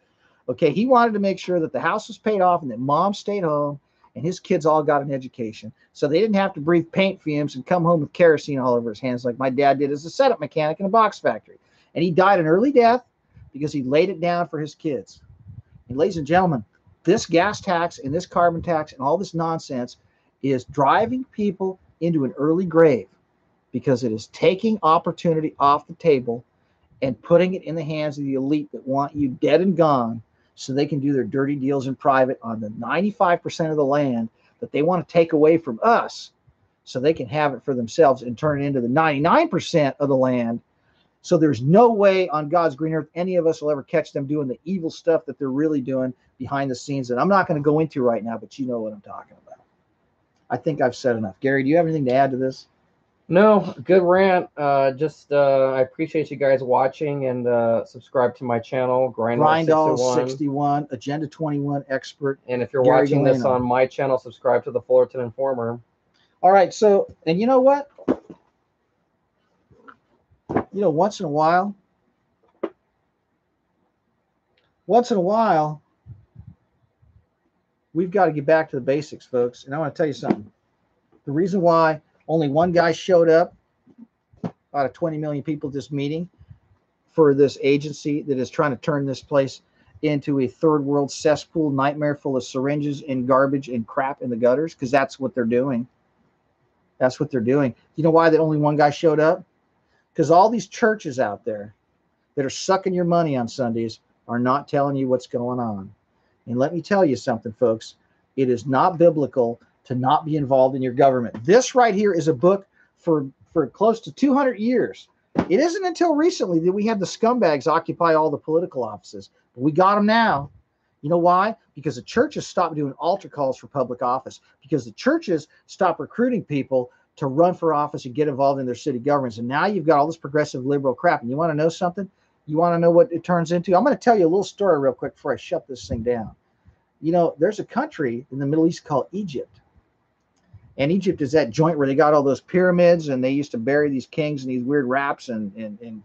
Okay, he wanted to make sure that the house was paid off and that mom stayed home and his kids all got an education, so they didn't have to breathe paint fumes and come home with kerosene all over his hands like my dad did as a setup mechanic in a box factory. And he died an early death because he laid it down for his kids. And ladies and gentlemen, this gas tax and this carbon tax and all this nonsense is driving people into an early grave, because it is taking opportunity off the table and putting it in the hands of the elite that want you dead and gone so they can do their dirty deals in private on the 95% of the land that they want to take away from us so they can have it for themselves and turn it into the 99% of the land. So there's no way on God's green earth any of us will ever catch them doing the evil stuff that they're really doing behind the scenes. And I'm not going to go into right now, but you know what I'm talking about. I think I've said enough. Gary, do you have anything to add to this? No, good rant. I appreciate you guys watching, and subscribe to my channel, Grindall61, Agenda 21 expert. And if you're Gary watching this Galeno. on my channel, subscribe to the Fullerton Informer. All right, so, and you know what? You know, once in a while, we've got to get back to the basics, folks. And I want to tell you something. The reason why only one guy showed up out of 20 million people at this meeting for this agency that is trying to turn this place into a third world cesspool nightmare full of syringes and garbage and crap in the gutters, because that's what they're doing. That's what they're doing. You know why that only one guy showed up? Because all these churches out there that are sucking your money on Sundays are not telling you what's going on. And let me tell you something, folks. It is not biblical to not be involved in your government. This right here is a book for close to 200 years. It isn't until recently that we had the scumbags occupy all the political offices. But we got them now. You know why? Because the churches stopped doing altar calls for public office. Because the churches stopped recruiting people to run for office and get involved in their city governments. And now you've got all this progressive liberal crap. And you want to know something? You want to know what it turns into? I'm going to tell you a little story real quick before I shut this thing down. You know, there's a country in the Middle East called Egypt. And Egypt is that joint where they got all those pyramids, and they used to bury these kings in these weird wraps and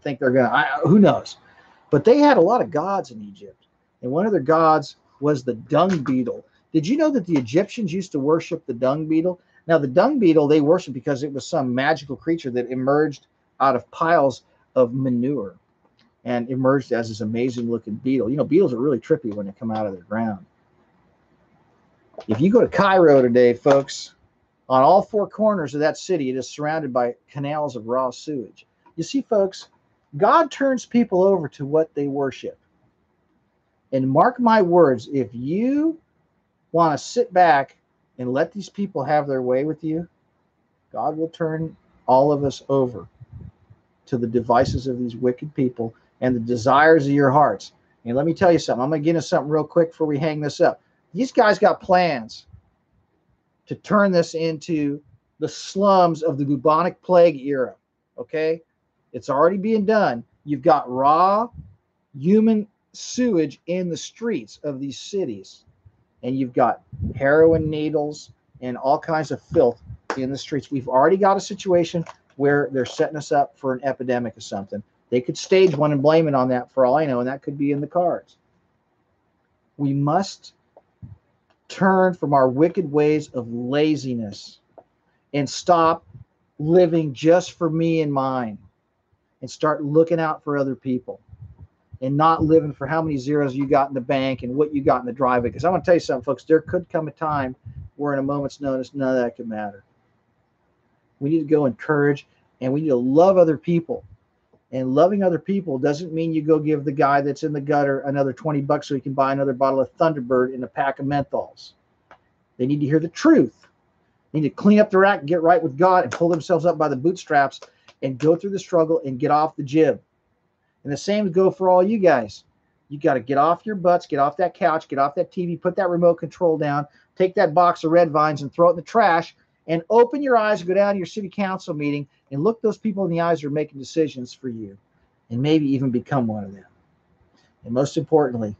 think they're going to, who knows? But they had a lot of gods in Egypt. And one of their gods was the dung beetle. Did you know that the Egyptians used to worship the dung beetle? Now, the dung beetle they worshiped because it was some magical creature that emerged out of piles of manure and emerged as this amazing looking beetle. You know, beetles are really trippy when they come out of the ground. If you go to Cairo today, folks, on all 4 corners of that city, it is surrounded by canals of raw sewage. You see, folks, God turns people over to what they worship. And mark my words, if you want to sit back and let these people have their way with you, God will turn all of us over to the devices of these wicked people and the desires of your hearts. And let me tell you something. I'm going to get into something real quick before we hang this up. These guys got plans to turn this into the slums of the bubonic plague era. Okay? It's already being done. You've got raw human sewage in the streets of these cities. And you've got heroin needles and all kinds of filth in the streets. We've already got a situation where they're setting us up for an epidemic or something. They could stage one and blame it on that for all I know, and that could be in the cards. We must turn from our wicked ways of laziness and stop living just for me and mine and start looking out for other people and not living for how many zeros you got in the bank and what you got in the driveway. Because I want to tell you something, folks, there could come a time where in a moment's notice, none of that could matter. We need to go encourage, and we need to love other people. And loving other people doesn't mean you go give the guy that's in the gutter another $20 so he can buy another bottle of Thunderbird and a pack of menthols. They need to hear the truth. They need to clean up their act, get right with God, and pull themselves up by the bootstraps and go through the struggle and get off the jib. And the same go for all you guys. You got to get off your butts, get off that couch, get off that TV, put that remote control down, take that box of Red Vines and throw it in the trash, and open your eyes and go down to your city council meeting and look those people in the eyes who are making decisions for you, and maybe even become one of them. And most importantly,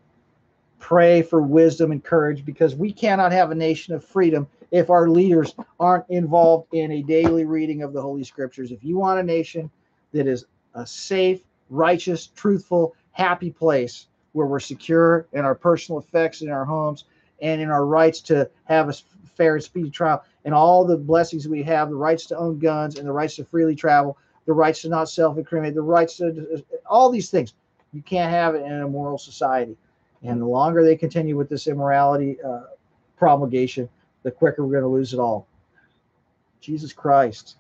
pray for wisdom and courage, because we cannot have a nation of freedom if our leaders aren't involved in a daily reading of the Holy Scriptures. If you want a nation that is a safe, righteous, truthful, happy place where we're secure in our personal effects in our homes and in our rights to have a fair and speedy trial and all the blessings we have, the rights to own guns and the rights to freely travel, the rights to not self-incriminate, the rights to all these things, you can't have it in a moral society. And the longer they continue with this immorality promulgation, the quicker we're going to lose it all. Jesus Christ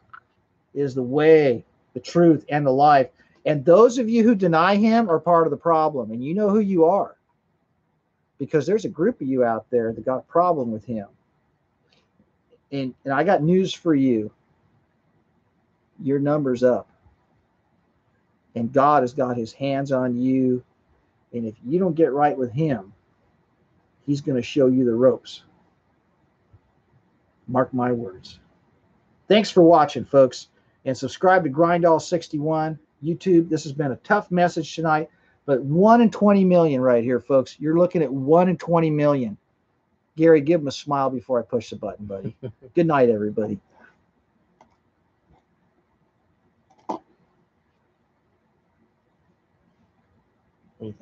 is the way, the truth, and the life. And those of you who deny him are part of the problem. And you know who you are, because there's a group of you out there that got a problem with him. And I got news for you. Your number's up. And God has got his hands on you. And if you don't get right with him, he's going to show you the ropes. Mark my words. Thanks for watching, folks. And subscribe to Grindall61 YouTube. This has been a tough message tonight, but 1 in 20 million right here, folks. You're looking at 1 in 20 million. Gary, give him a smile before I push the button, buddy. Good night, everybody. What do you think?